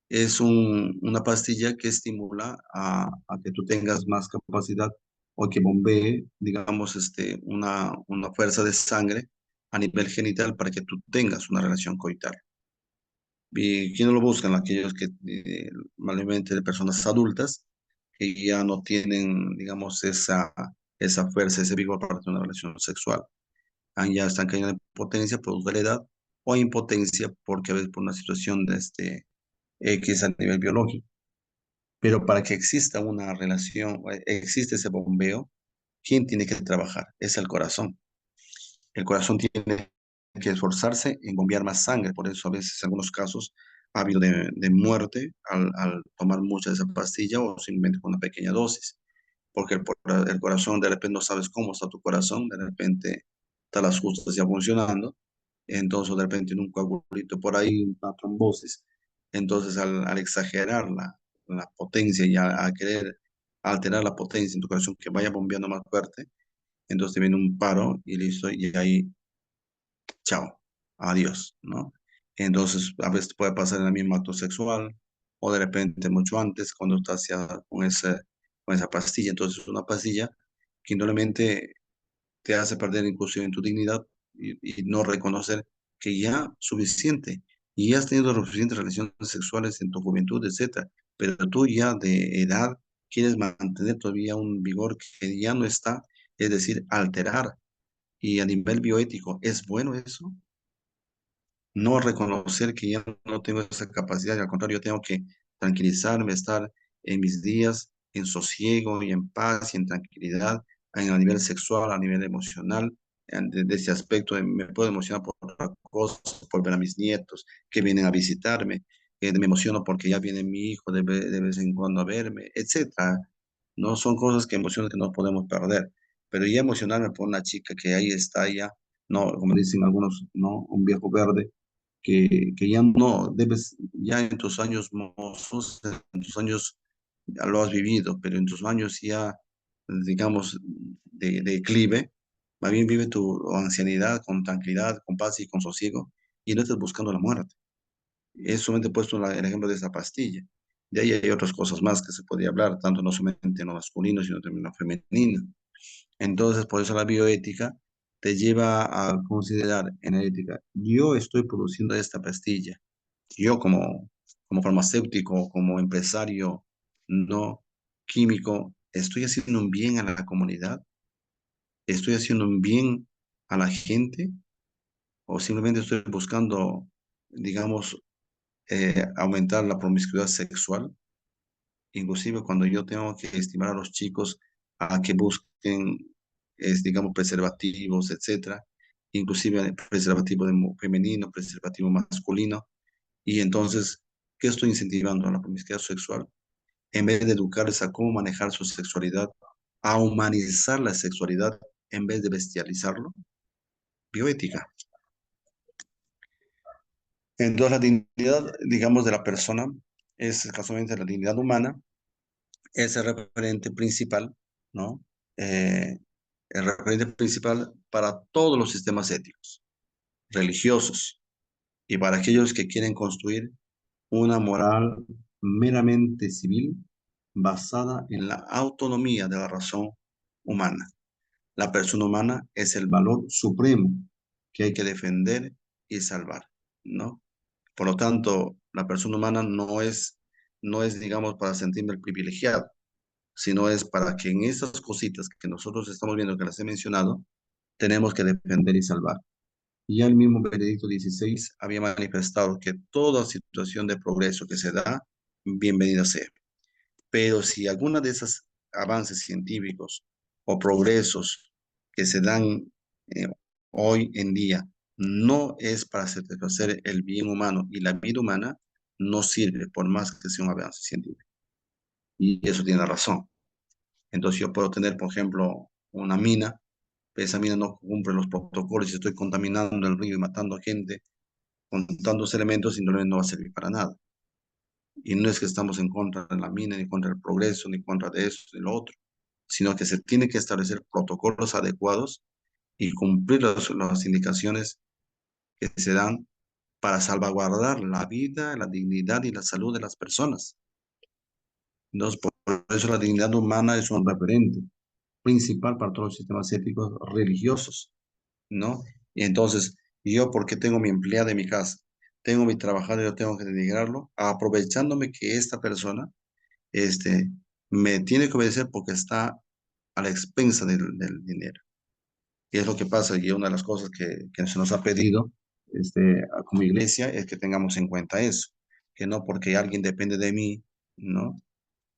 Es una pastilla que estimula a que tú tengas más capacidad o que bombee, digamos, una fuerza de sangre a nivel genital para que tú tengas una relación coital. ¿Y quién no lo buscan? Aquellos que, mayormente de personas adultas, que ya no tienen, digamos, esa fuerza, ese vigor para tener una relación sexual. Ya están cayendo en potencia producto de la edad o impotencia porque a veces por una situación de X a nivel biológico. Pero para que exista una relación, existe ese bombeo, ¿quién tiene que trabajar? Es el corazón. El corazón tiene que esforzarse en bombear más sangre, por eso a veces en algunos casos ha habido de muerte al tomar mucha de esa pastilla o simplemente con una pequeña dosis, porque el corazón de repente no sabes cómo está tu corazón, de repente está las justas ya funcionando, entonces de repente en un coagulito por ahí, una trombosis, entonces al exagerar la potencia y a querer alterar la potencia en tu corazón que vaya bombeando más fuerte, entonces te viene un paro y listo, y ahí chao, adiós, ¿no? Entonces, a veces puede pasar en el mismo acto sexual o de repente mucho antes cuando estás ya con esa pastilla. Entonces, una pastilla que indudablemente te hace perder inclusive en tu dignidad y no reconocer que ya suficiente y ya has tenido suficientes relaciones sexuales en tu juventud, etcétera, pero tú ya de edad quieres mantener todavía un vigor que ya no está, es decir, alterar. Y a nivel bioético, ¿es bueno eso? No reconocer que ya no tengo esa capacidad, y al contrario, yo tengo que tranquilizarme, estar en mis días en sosiego y en paz y en tranquilidad, a nivel sexual, a nivel emocional, de ese aspecto, me puedo emocionar por otra cosa, por ver a mis nietos que vienen a visitarme, me emociono porque ya viene mi hijo de vez en cuando a verme, etcétera. No son cosas que emociones que no podemos perder, pero ya emocionarme por una chica que ahí está ya, no, como dicen algunos, no, un viejo verde que ya no debes, ya en tus años mozos, en tus años ya lo has vivido, pero en tus años ya, digamos, de declive, más bien vive tu ancianidad con tranquilidad, con paz y con sosiego, y no estés buscando la muerte. Es solamente he puesto el ejemplo de esa pastilla. De ahí hay otras cosas más que se podría hablar, tanto no solamente en lo masculino, sino también en lo femenino. Entonces, por eso la bioética te lleva a considerar en la ética, yo estoy produciendo esta pastilla, yo como farmacéutico, como empresario no químico, estoy haciendo un bien a la comunidad, estoy haciendo un bien a la gente o simplemente estoy buscando, digamos, aumentar la promiscuidad sexual. Inclusive cuando yo tengo que estimar a los chicos a que busquen, digamos, preservativos, etcétera, inclusive preservativo femenino, preservativo masculino, y entonces, ¿qué estoy incentivando? A la promiscuidad sexual, en vez de educarles a cómo manejar su sexualidad, a humanizar la sexualidad en vez de bestializarlo, bioética. Entonces, la dignidad, digamos, de la persona es casualmente la dignidad humana, es el referente principal, ¿no? El referente principal para todos los sistemas éticos, religiosos y para aquellos que quieren construir una moral meramente civil basada en la autonomía de la razón humana. La persona humana es el valor supremo que hay que defender y salvar, ¿no? Por lo tanto, la persona humana no es, digamos, para sentirme el privilegiado, sino es para que en estas cositas que nosotros estamos viendo, que las he mencionado, tenemos que defender y salvar. Y ya el mismo Benedicto XVI había manifestado que toda situación de progreso que se da, bienvenida sea. Pero si alguna de esos avances científicos o progresos que se dan eh, hoy en día no es para satisfacer el bien humano y la vida humana, no sirve por más que sea un avance científico. Y eso tiene razón. Entonces yo puedo tener, por ejemplo, una mina, pero esa mina no cumple los protocolos y estoy contaminando el río y matando a gente con tantos elementos y no va a servir para nada. Y no es que estamos en contra de la mina, ni contra el progreso, ni contra de eso, ni lo otro, sino que se tiene que establecer protocolos adecuados y cumplir las indicaciones que se dan para salvaguardar la vida, la dignidad y la salud de las personas. Entonces, por eso la dignidad humana es un referente principal para todos los sistemas éticos religiosos, ¿no? Y entonces, yo, ¿por qué tengo mi empleada en mi casa? Tengo mi trabajador, yo tengo que denigrarlo, aprovechándome que esta persona este, me tiene que obedecer porque está a la expensa del dinero. Y es lo que pasa, y una de las cosas que se nos ha pedido como iglesia es que tengamos en cuenta eso, que no porque alguien depende de mí, ¿no?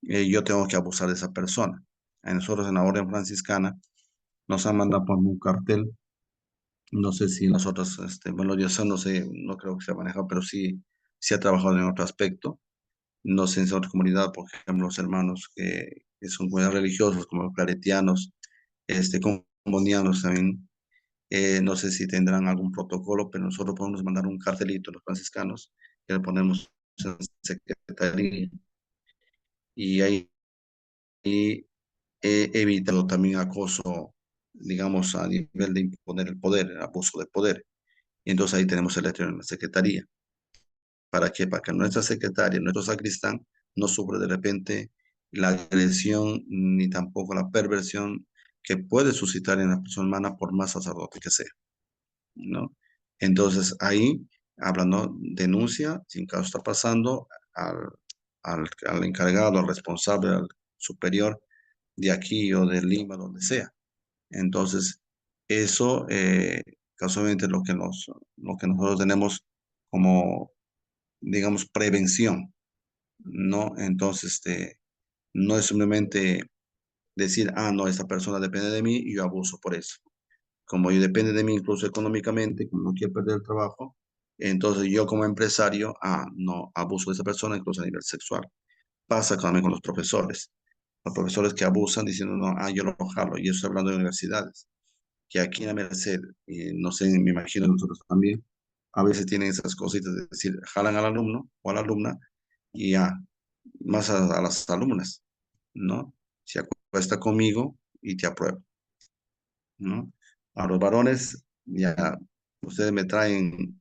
Yo tengo que abusar de esa persona. A nosotros en la orden franciscana nos han mandado por un cartel, no sé si en las otras, bueno, yo sé, no sé, no creo que se ha manejado, pero sí, sí ha trabajado en otro aspecto. No sé, en otra comunidad, por ejemplo, los hermanos que son comunidades religiosas, como los claretianos, combonianos también, no sé si tendrán algún protocolo, pero nosotros podemos mandar un cartelito a los franciscanos, que le ponemos en secretaría, y ahí he evitado también acoso, digamos, a nivel de imponer el poder, el abuso de poder. Y entonces ahí tenemos el letrero en la secretaría. ¿Para qué? Para que nuestra secretaria, nuestro sacristán, no sufra de repente la agresión ni tampoco la perversión que puede suscitar en la persona humana por más sacerdote que sea, ¿no? Entonces ahí habla, ¿no? Denuncia, si en caso está pasando, al, al encargado, al responsable, al superior de aquí o de Lima, donde sea. Entonces, eso casualmente lo que nosotros tenemos como digamos, prevención, ¿no? Entonces, no es simplemente decir, ah, no, esta persona depende de mí y yo abuso por eso. Como yo depende de mí incluso económicamente, como no quiero perder el trabajo, entonces yo como empresario, ah, no, abuso de esa persona incluso a nivel sexual. Pasa también con los profesores. Los profesores que abusan diciendo, no, ah, yo lo jalo, y yo estoy hablando de universidades, que aquí en la Merced, no sé, me imagino nosotros también, a veces tienen esas cositas de decir, jalan al alumno o a la alumna y ya, más a las alumnas, ¿no? Se acuesta conmigo y te apruebo, ¿no? A los varones, ya, ustedes me traen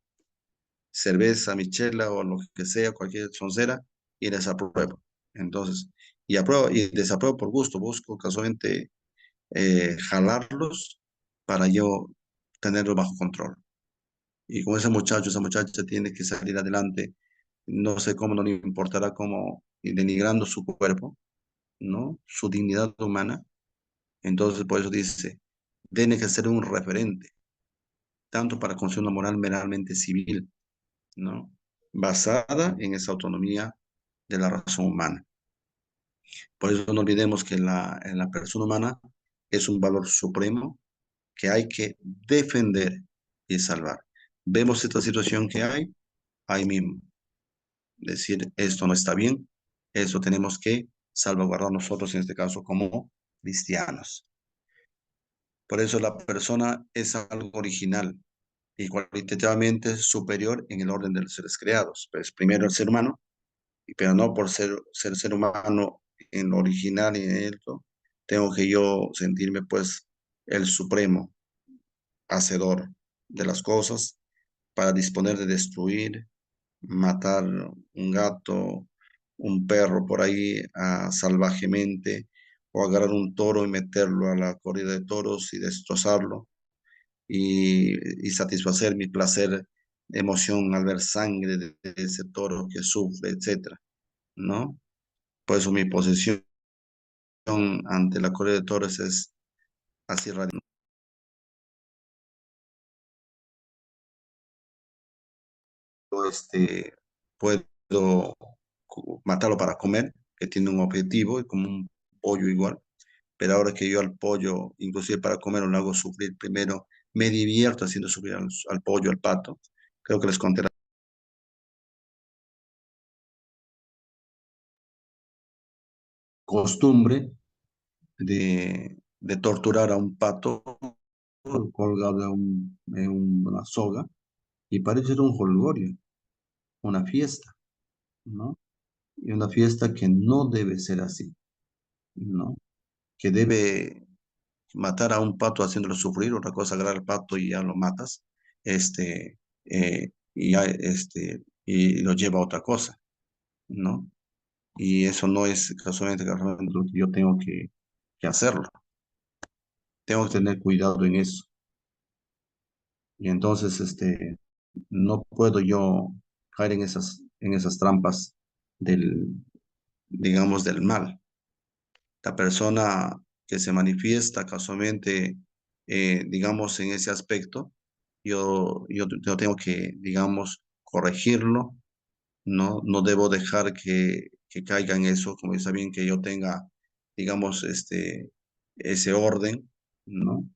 cerveza, michela o lo que sea, cualquier soncera, y les apruebo. Entonces, y apruebo y desapruebo por gusto, busco casualmente jalarlos para yo tenerlos bajo control. Y con ese muchacho, esa muchacha tiene que salir adelante, no sé cómo, no le importará cómo, y denigrando su cuerpo, ¿no? Su dignidad humana. Entonces, por eso dice, tiene que ser un referente, tanto para construir una moral meramente civil, ¿no? Basada en esa autonomía de la razón humana. Por eso no olvidemos que en la persona humana es un valor supremo que hay que defender y salvar. Vemos esta situación que hay, ahí mismo. Decir, esto no está bien, eso tenemos que salvaguardar nosotros, en este caso, como cristianos. Por eso la persona es algo original, y cualitativamente superior en el orden de los seres creados. Pues primero el ser humano, pero no por ser humano en lo original y en esto, tengo que yo sentirme pues el supremo hacedor de las cosas para disponer de destruir, matar un gato, un perro por ahí salvajemente, o agarrar un toro y meterlo a la corrida de toros y destrozarlo y satisfacer mi placer, emoción al ver sangre de ese toro que sufre, etcétera, ¿no? Por eso mi posición ante la corrida de toros es así radical. Este, puedo matarlo para comer, que tiene un objetivo, y como un pollo igual, pero ahora que yo al pollo, inclusive para comer, lo hago sufrir primero, me divierto haciendo sufrir al pollo, al pato. Creo que les conté la costumbre de torturar a un pato colgado en una soga y parece un jolgorio, una fiesta, ¿no? Y una fiesta que no debe ser así, ¿no? Que debe matar a un pato haciéndolo sufrir, otra cosa agarrar al pato y ya lo matas, y lo lleva a otra cosa, ¿no? Y eso no es casualmente lo que yo tengo que hacerlo. Tengo que tener cuidado en eso. Y entonces, no puedo yo caer en esas trampas del, digamos, del mal. La persona que se manifiesta casualmente, digamos, en ese aspecto, yo tengo que, digamos, corregirlo, ¿no? No debo dejar que caiga en eso, como está bien que yo tenga, digamos, ese orden, ¿no?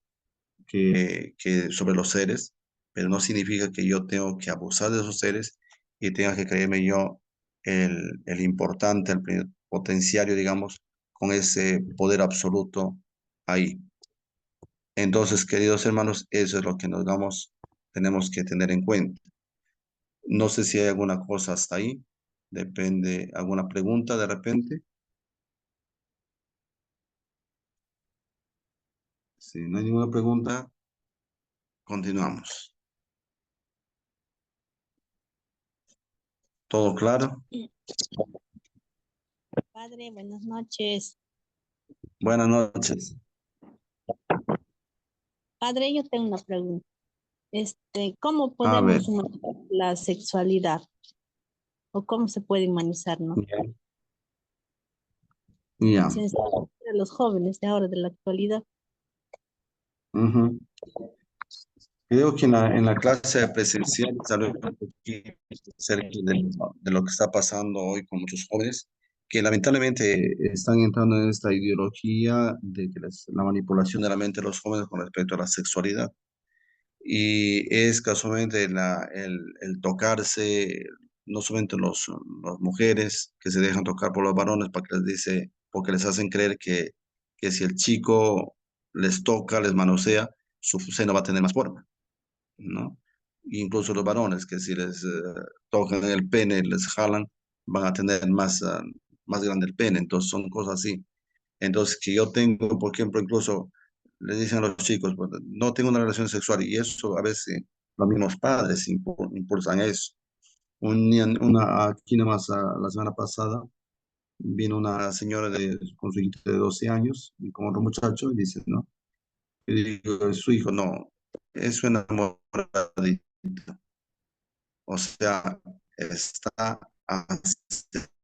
Que sobre los seres, pero no significa que yo tengo que abusar de esos seres y tenga que creerme yo el importante, el potenciario, digamos, con ese poder absoluto ahí. Entonces, queridos hermanos, eso es lo que nos damos, tenemos que tener en cuenta. No sé si hay alguna cosa hasta ahí, depende, alguna pregunta de repente. Si no hay ninguna pregunta, continuamos. ¿Todo claro? Padre, buenas noches. Buenas noches. Padre, yo tengo una pregunta. ¿Cómo A ver, podemos humanizar la sexualidad? ¿O cómo se puede humanizar, no? ya. Ya. De los jóvenes de ahora, de la actualidad. Ujú. Creo que en la clase presencial salió un poquito acerca de lo que está pasando hoy con muchos jóvenes que lamentablemente están entrando en esta ideología de que la manipulación de la mente de los jóvenes con respecto a la sexualidad. Y es casualmente el tocarse, no solamente las mujeres que se dejan tocar por los varones para que les dice, porque les hacen creer que si el chico les toca, les manosea, su seno va a tener más forma, ¿no? Incluso los varones, que si les tocan el pene, les jalan, van a tener más grande el pene. Entonces son cosas así. Entonces, que yo tengo, por ejemplo, incluso le dicen a los chicos, pues, no tengo una relación sexual, y eso a veces los mismos padres impulsan eso. Aquí nomás la semana pasada vino una señora con su hijito de 12 años y con otro muchacho y dice, ¿no? Y digo, su hijo, no, es un enamoradito. O sea, está aceptado,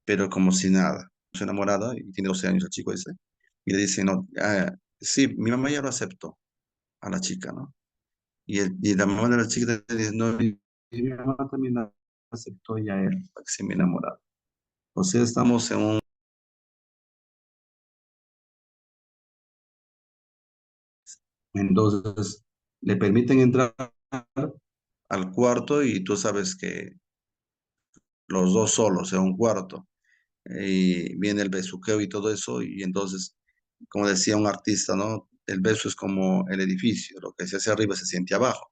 pero como si nada. Se enamorada y tiene 12 años el chico ese. Y le dice, no, sí, mi mamá ya lo aceptó a la chica, ¿no? Y la mamá de la chica le dice, no, y mi mamá también la aceptó ya él, para que se me enamorara. O sea, estamos en un... Entonces, le permiten entrar al cuarto y tú sabes que los dos solos en un cuarto. Y viene el besuqueo y todo eso, y entonces, como decía un artista, ¿no? el beso es como el edificio, lo que se hace arriba se siente abajo.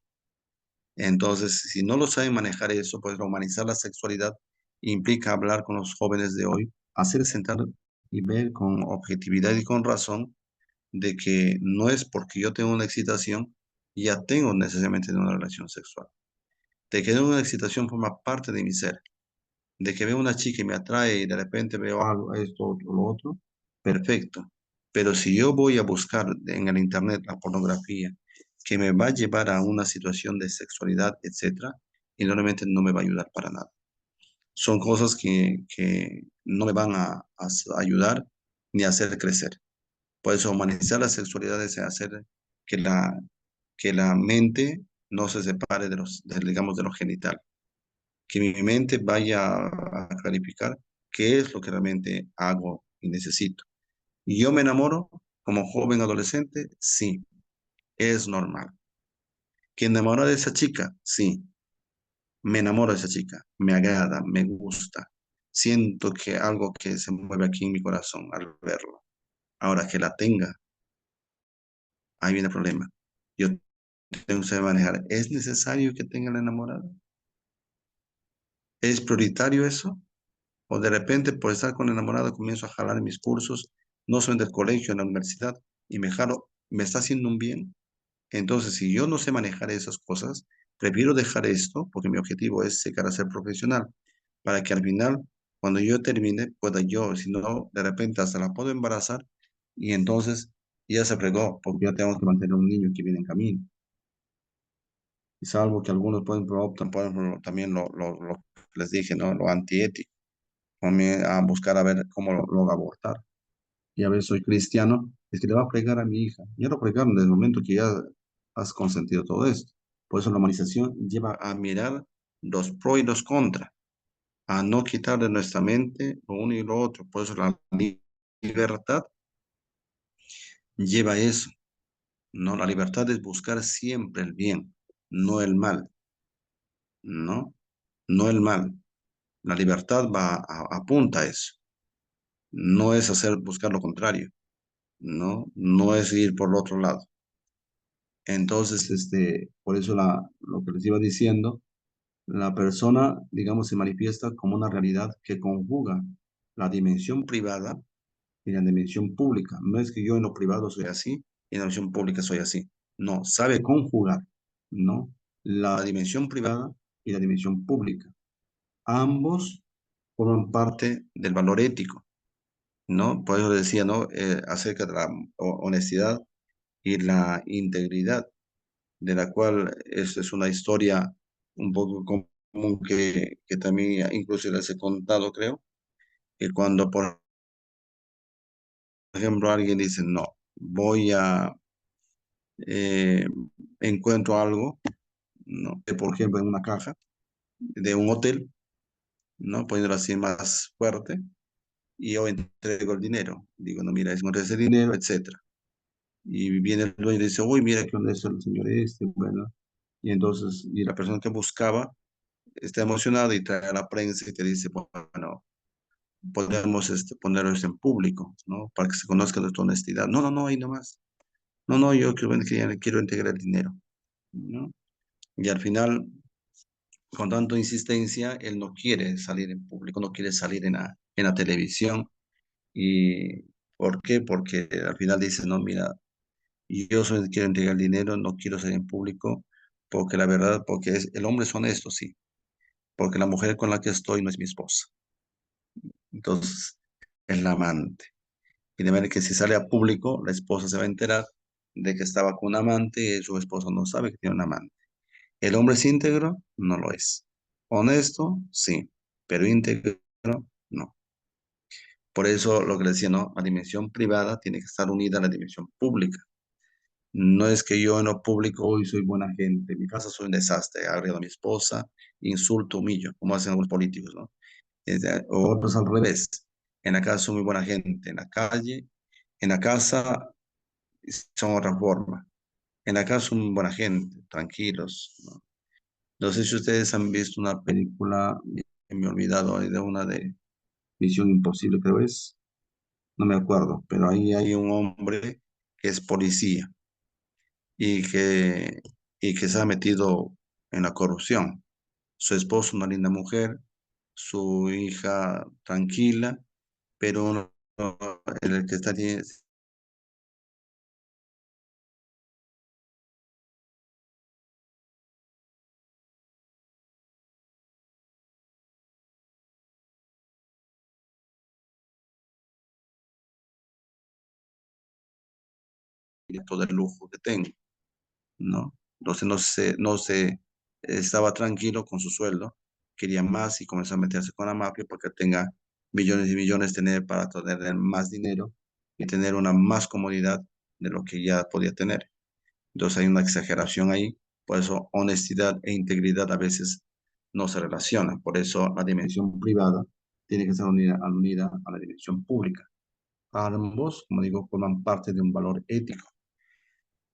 Entonces, si no lo saben manejar eso, pues humanizar la sexualidad implica hablar con los jóvenes de hoy, hacer sentar y ver con objetividad y con razón de que no es porque yo tengo una excitación, ya tengo necesariamente una relación sexual. De que una excitación forma parte de mi ser. De que veo una chica y me atrae y de repente veo algo, esto, otro, lo otro, perfecto. Pero si yo voy a buscar en el internet la pornografía que me va a llevar a una situación de sexualidad, etcétera, y normalmente no me va a ayudar para nada. Son cosas que no me van a ayudar ni a hacer crecer. Por eso humanizar la sexualidad es hacer que que la mente no se separe de digamos, de lo genital. Que mi mente vaya a clarificar qué es lo que realmente hago y necesito. ¿Y yo me enamoro como joven adolescente? Sí, es normal. ¿Que enamora de esa chica? Sí, me enamoro de esa chica, me agrada, me gusta. Siento que algo que se mueve aquí en mi corazón al verlo. Ahora que la tenga, ahí viene el problema. Yo tengo que saber manejar. ¿Es necesario que tenga la enamorada? ¿Es prioritario eso? O de repente por estar con la enamorada comienzo a jalar mis cursos, no soy del colegio, en la universidad, y me jalo, me está haciendo un bien. Entonces, si yo no sé manejar esas cosas, prefiero dejar esto, porque mi objetivo es llegar a ser profesional, para que al final, cuando yo termine, pueda yo, si no, de repente hasta la puedo embarazar, y entonces ya se fregó, porque ya tengo que mantener un niño que viene en camino. Y salvo que algunos optan por también lo que les dije, ¿no? Lo antiético, también a buscar a ver cómo lo va a abortar. Y a ver, soy cristiano, es que le va a fregar a mi hija. Ya lo fregaron desde el momento que ya has consentido todo esto. Por eso la humanización lleva a mirar los pros y los contras, a no quitar de nuestra mente lo uno y lo otro. Por eso la libertad lleva a eso, ¿no? La libertad es buscar siempre el bien, no el mal, ¿no? No el mal. La libertad apunta a eso. No es buscar lo contrario, ¿no? No es ir por el otro lado. Entonces, por eso lo que les iba diciendo, la persona, digamos, se manifiesta como una realidad que conjuga la dimensión privada y la dimensión pública. No es que yo en lo privado soy así y en la dimensión pública soy así. No, sabe conjugar, ¿no? La dimensión privada y la dimensión pública. Ambos forman parte del valor ético, ¿no? Por eso decía, ¿no? Acerca de la honestidad y la integridad, de la cual es una historia un poco común que también incluso les he contado, creo, que cuando, por ejemplo, alguien dice, no, voy eh, encuentro algo, ¿no? Por ejemplo, en una caja de un hotel, ¿no? Poniéndolo así más fuerte, y yo entrego el dinero. Digo, no, mira, encontré ese dinero, etcétera. Y viene el dueño y dice, uy, mira qué onda es el señor este, bueno. Y entonces, y la persona que buscaba está emocionada y trae a la prensa y te dice, bueno, podemos ponerlo en público, ¿no? Para que se conozca nuestra honestidad. No, no, no, ahí nomás. No, no, yo quiero integrar el dinero, ¿no? Y al final, con tanta insistencia, él no quiere salir en público, no quiere salir en la televisión. ¿Y por qué? Porque al final dice, no, mira, yo solo quiero entregar el dinero, no quiero salir en público, porque la verdad, porque el hombre es honesto, sí, porque la mujer con la que estoy no es mi esposa. Entonces, es la amante. Y de manera que si sale a público, la esposa se va a enterar de que estaba con un amante y su esposo no sabe que tiene un amante. ¿El hombre es íntegro? No lo es. ¿Honesto? Sí, pero íntegro, no. Por eso lo que le decía, ¿no? La dimensión privada tiene que estar unida a la dimensión pública. No es que yo en lo público hoy soy buena gente, en mi casa soy un desastre, agrego a mi esposa, insulto, humillo, como hacen algunos políticos, ¿no? O otros al revés. En la casa soy muy buena gente, en la calle, en la casa son otra forma. En la casa son buena gente, tranquilos, ¿no? No sé si ustedes han visto una película, me he olvidado ahí de una de Misión Imposible, creo es, no me acuerdo, pero ahí hay un hombre que es policía y que, y que se ha metido en la corrupción. Su esposo, una linda mujer, su hija tranquila, pero el que está todo el lujo que tengo, ¿no? Entonces no se estaba tranquilo con su sueldo, quería más y comenzó a meterse con la mafia porque tenga millones y millones, tener para tener más dinero y tener una más comodidad de lo que ya podía tener. Entonces hay una exageración ahí, por eso honestidad e integridad a veces no se relacionan, por eso la dimensión privada tiene que ser unida a la dimensión pública. Ambos, como digo, forman parte de un valor ético.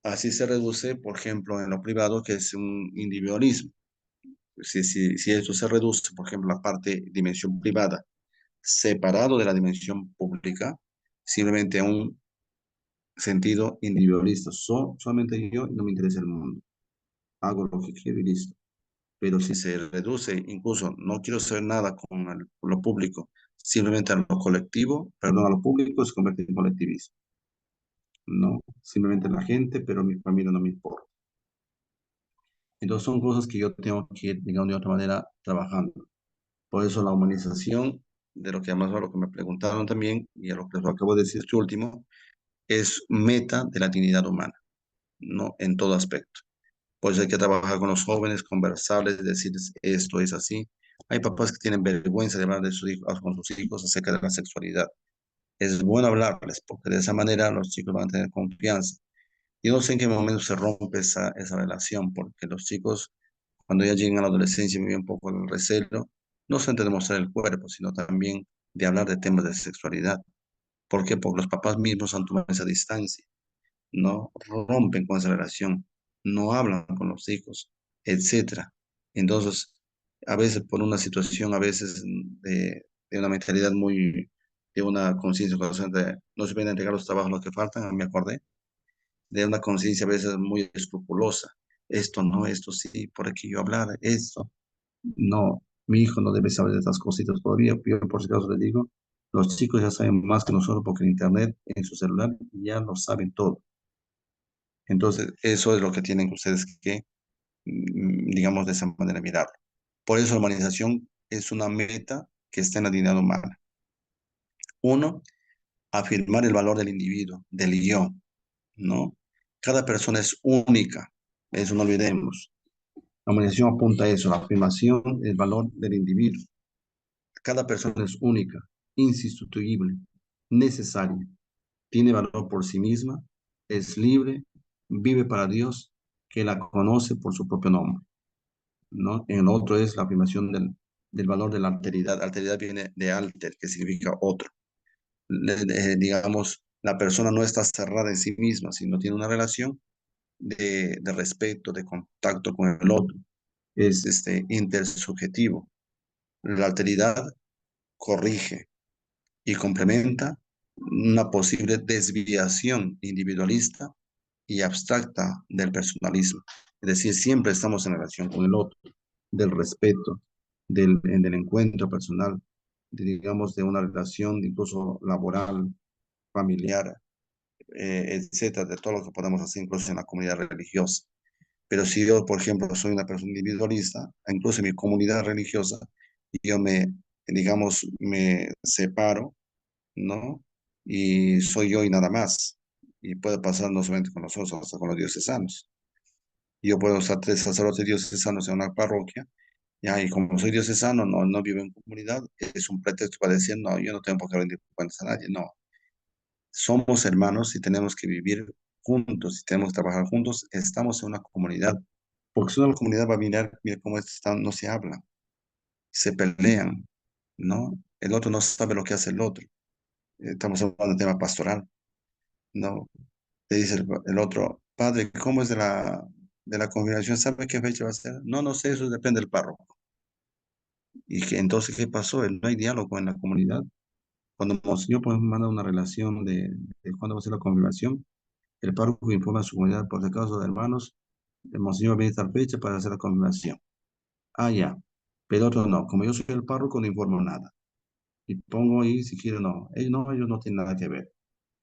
Así se reduce, por ejemplo, en lo privado, que es un individualismo. Si esto se reduce, por ejemplo, la parte dimensión privada, separado de la dimensión pública, simplemente a un sentido individualista. Solamente yo y no me interesa el mundo. Hago lo que quiero y listo. Pero si se reduce, incluso no quiero hacer nada con lo público, simplemente a lo colectivo, perdón, a lo público se convierte en colectivismo. No, simplemente la gente, pero mi familia no me importa. Entonces son cosas que yo tengo que ir, digamos, de otra manera trabajando. Por eso la humanización, de lo que además a lo que me preguntaron también, y a lo que acabo de decir este último, es meta de la dignidad humana, ¿no? En todo aspecto. Por eso hay que trabajar con los jóvenes, conversarles, decirles esto es así. Hay papás que tienen vergüenza de hablar de sus hijos, con sus hijos acerca de la sexualidad. Es bueno hablarles, porque de esa manera los chicos van a tener confianza. Y no sé en qué momento se rompe esa relación, porque los chicos, cuando ya llegan a la adolescencia y viven un poco el recelo, no solamente de mostrar el cuerpo, sino también de hablar de temas de sexualidad. ¿Por qué? Porque los papás mismos han tomado esa distancia, no rompen con esa relación, no hablan con los hijos, etcétera. Entonces, a veces por una situación, a veces de una mentalidad muy, de una conciencia consciente, no se pueden entregar los trabajos los que faltan, me acordé, de una conciencia a veces muy escrupulosa. Esto no, esto sí, por aquí yo hablar, esto. No, mi hijo no debe saber de estas cositas todavía. Yo por si acaso le digo, los chicos ya saben más que nosotros porque en internet, en su celular, ya lo saben todo. Entonces, eso es lo que tienen ustedes que, digamos, de esa manera mirar. Por eso la humanización es una meta que está en la dignidad humana. Uno, afirmar el valor del individuo, del yo, ¿no? Cada persona es única, eso no olvidemos. La humanización apunta a eso, la afirmación del valor del individuo. Cada persona es única, insustituible, necesaria, tiene valor por sí misma, es libre, vive para Dios, que la conoce por su propio nombre, ¿no? En el otro es la afirmación del valor de la alteridad. Alteridad viene de alter, que significa otro. Digamos, la persona no está cerrada en sí misma, sino tiene una relación de respeto, de contacto con el otro. Es intersubjetivo. La alteridad corrige y complementa una posible desviación individualista y abstracta del personalismo. Es decir, siempre estamos en relación con el otro, del respeto, del encuentro personal, digamos, de una relación incluso laboral, familiar, etcétera, de todo lo que podemos hacer incluso en la comunidad religiosa. Pero si yo, por ejemplo, soy una persona individualista, incluso en mi comunidad religiosa, yo digamos, me separo, ¿no? Y soy yo y nada más. Y puede pasar no solamente con nosotros, hasta con los diocesanos. Yo puedo estar tres sacerdotes diocesanos en una parroquia, ya, y como soy diocesano, no vivo en comunidad, es un pretexto para decir, no, yo no tengo por qué rendir cuentas a nadie. No, somos hermanos y tenemos que vivir juntos y tenemos que trabajar juntos. Estamos en una comunidad, porque si no, la comunidad va a mirar, mira cómo están, no se hablan, se pelean, ¿no? El otro no sabe lo que hace el otro. Estamos hablando de tema pastoral, ¿no? Te dice el otro, padre, ¿cómo es de la congregación? ¿Sabe qué fecha va a ser? No, no sé, eso depende del párroco. Y que entonces, ¿qué pasó? No hay diálogo en la comunidad. Cuando Monseñor pues, manda una relación de cuándo va a ser la congregación, El párroco informa a su comunidad por el caso de hermanos, el monseñor viene a esta fecha para hacer la confirmación. Ah, ya. Pero otro no. Como yo soy el párroco, no informo nada. Y pongo ahí si quiero no. Ellos no tienen nada que ver.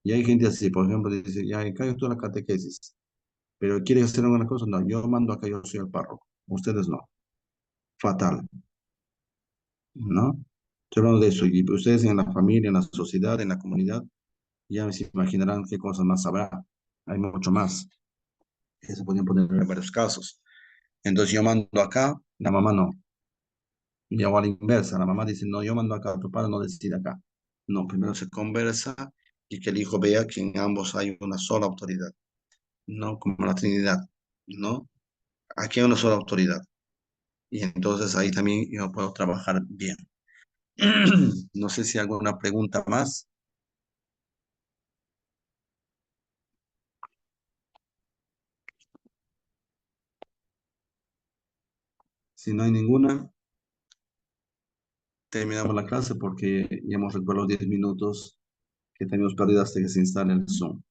Y hay gente así, por ejemplo, dice, ya, acá yo estoy en la catequesis, pero quiere hacer alguna cosa, no, yo mando acá, yo soy el párroco, ustedes no. Fatal, ¿no? Estoy hablando de eso, y ustedes en la familia, en la sociedad, en la comunidad, ya se imaginarán qué cosas más habrá. Hay mucho más. Que se podrían poner en varios casos. Entonces yo mando acá, la mamá no. Y hago a la inversa, la mamá dice, no, yo mando acá, tu padre no decide acá. No, primero se conversa y que el hijo vea que en ambos hay una sola autoridad, no como la Trinidad, ¿no? Aquí hay una sola autoridad. Y entonces ahí también yo puedo trabajar bien. No sé si hay alguna pregunta más. Si no hay ninguna, terminamos la clase porque ya hemos recorrido los 10 minutos que tenemos perdido hasta que se instale el Zoom.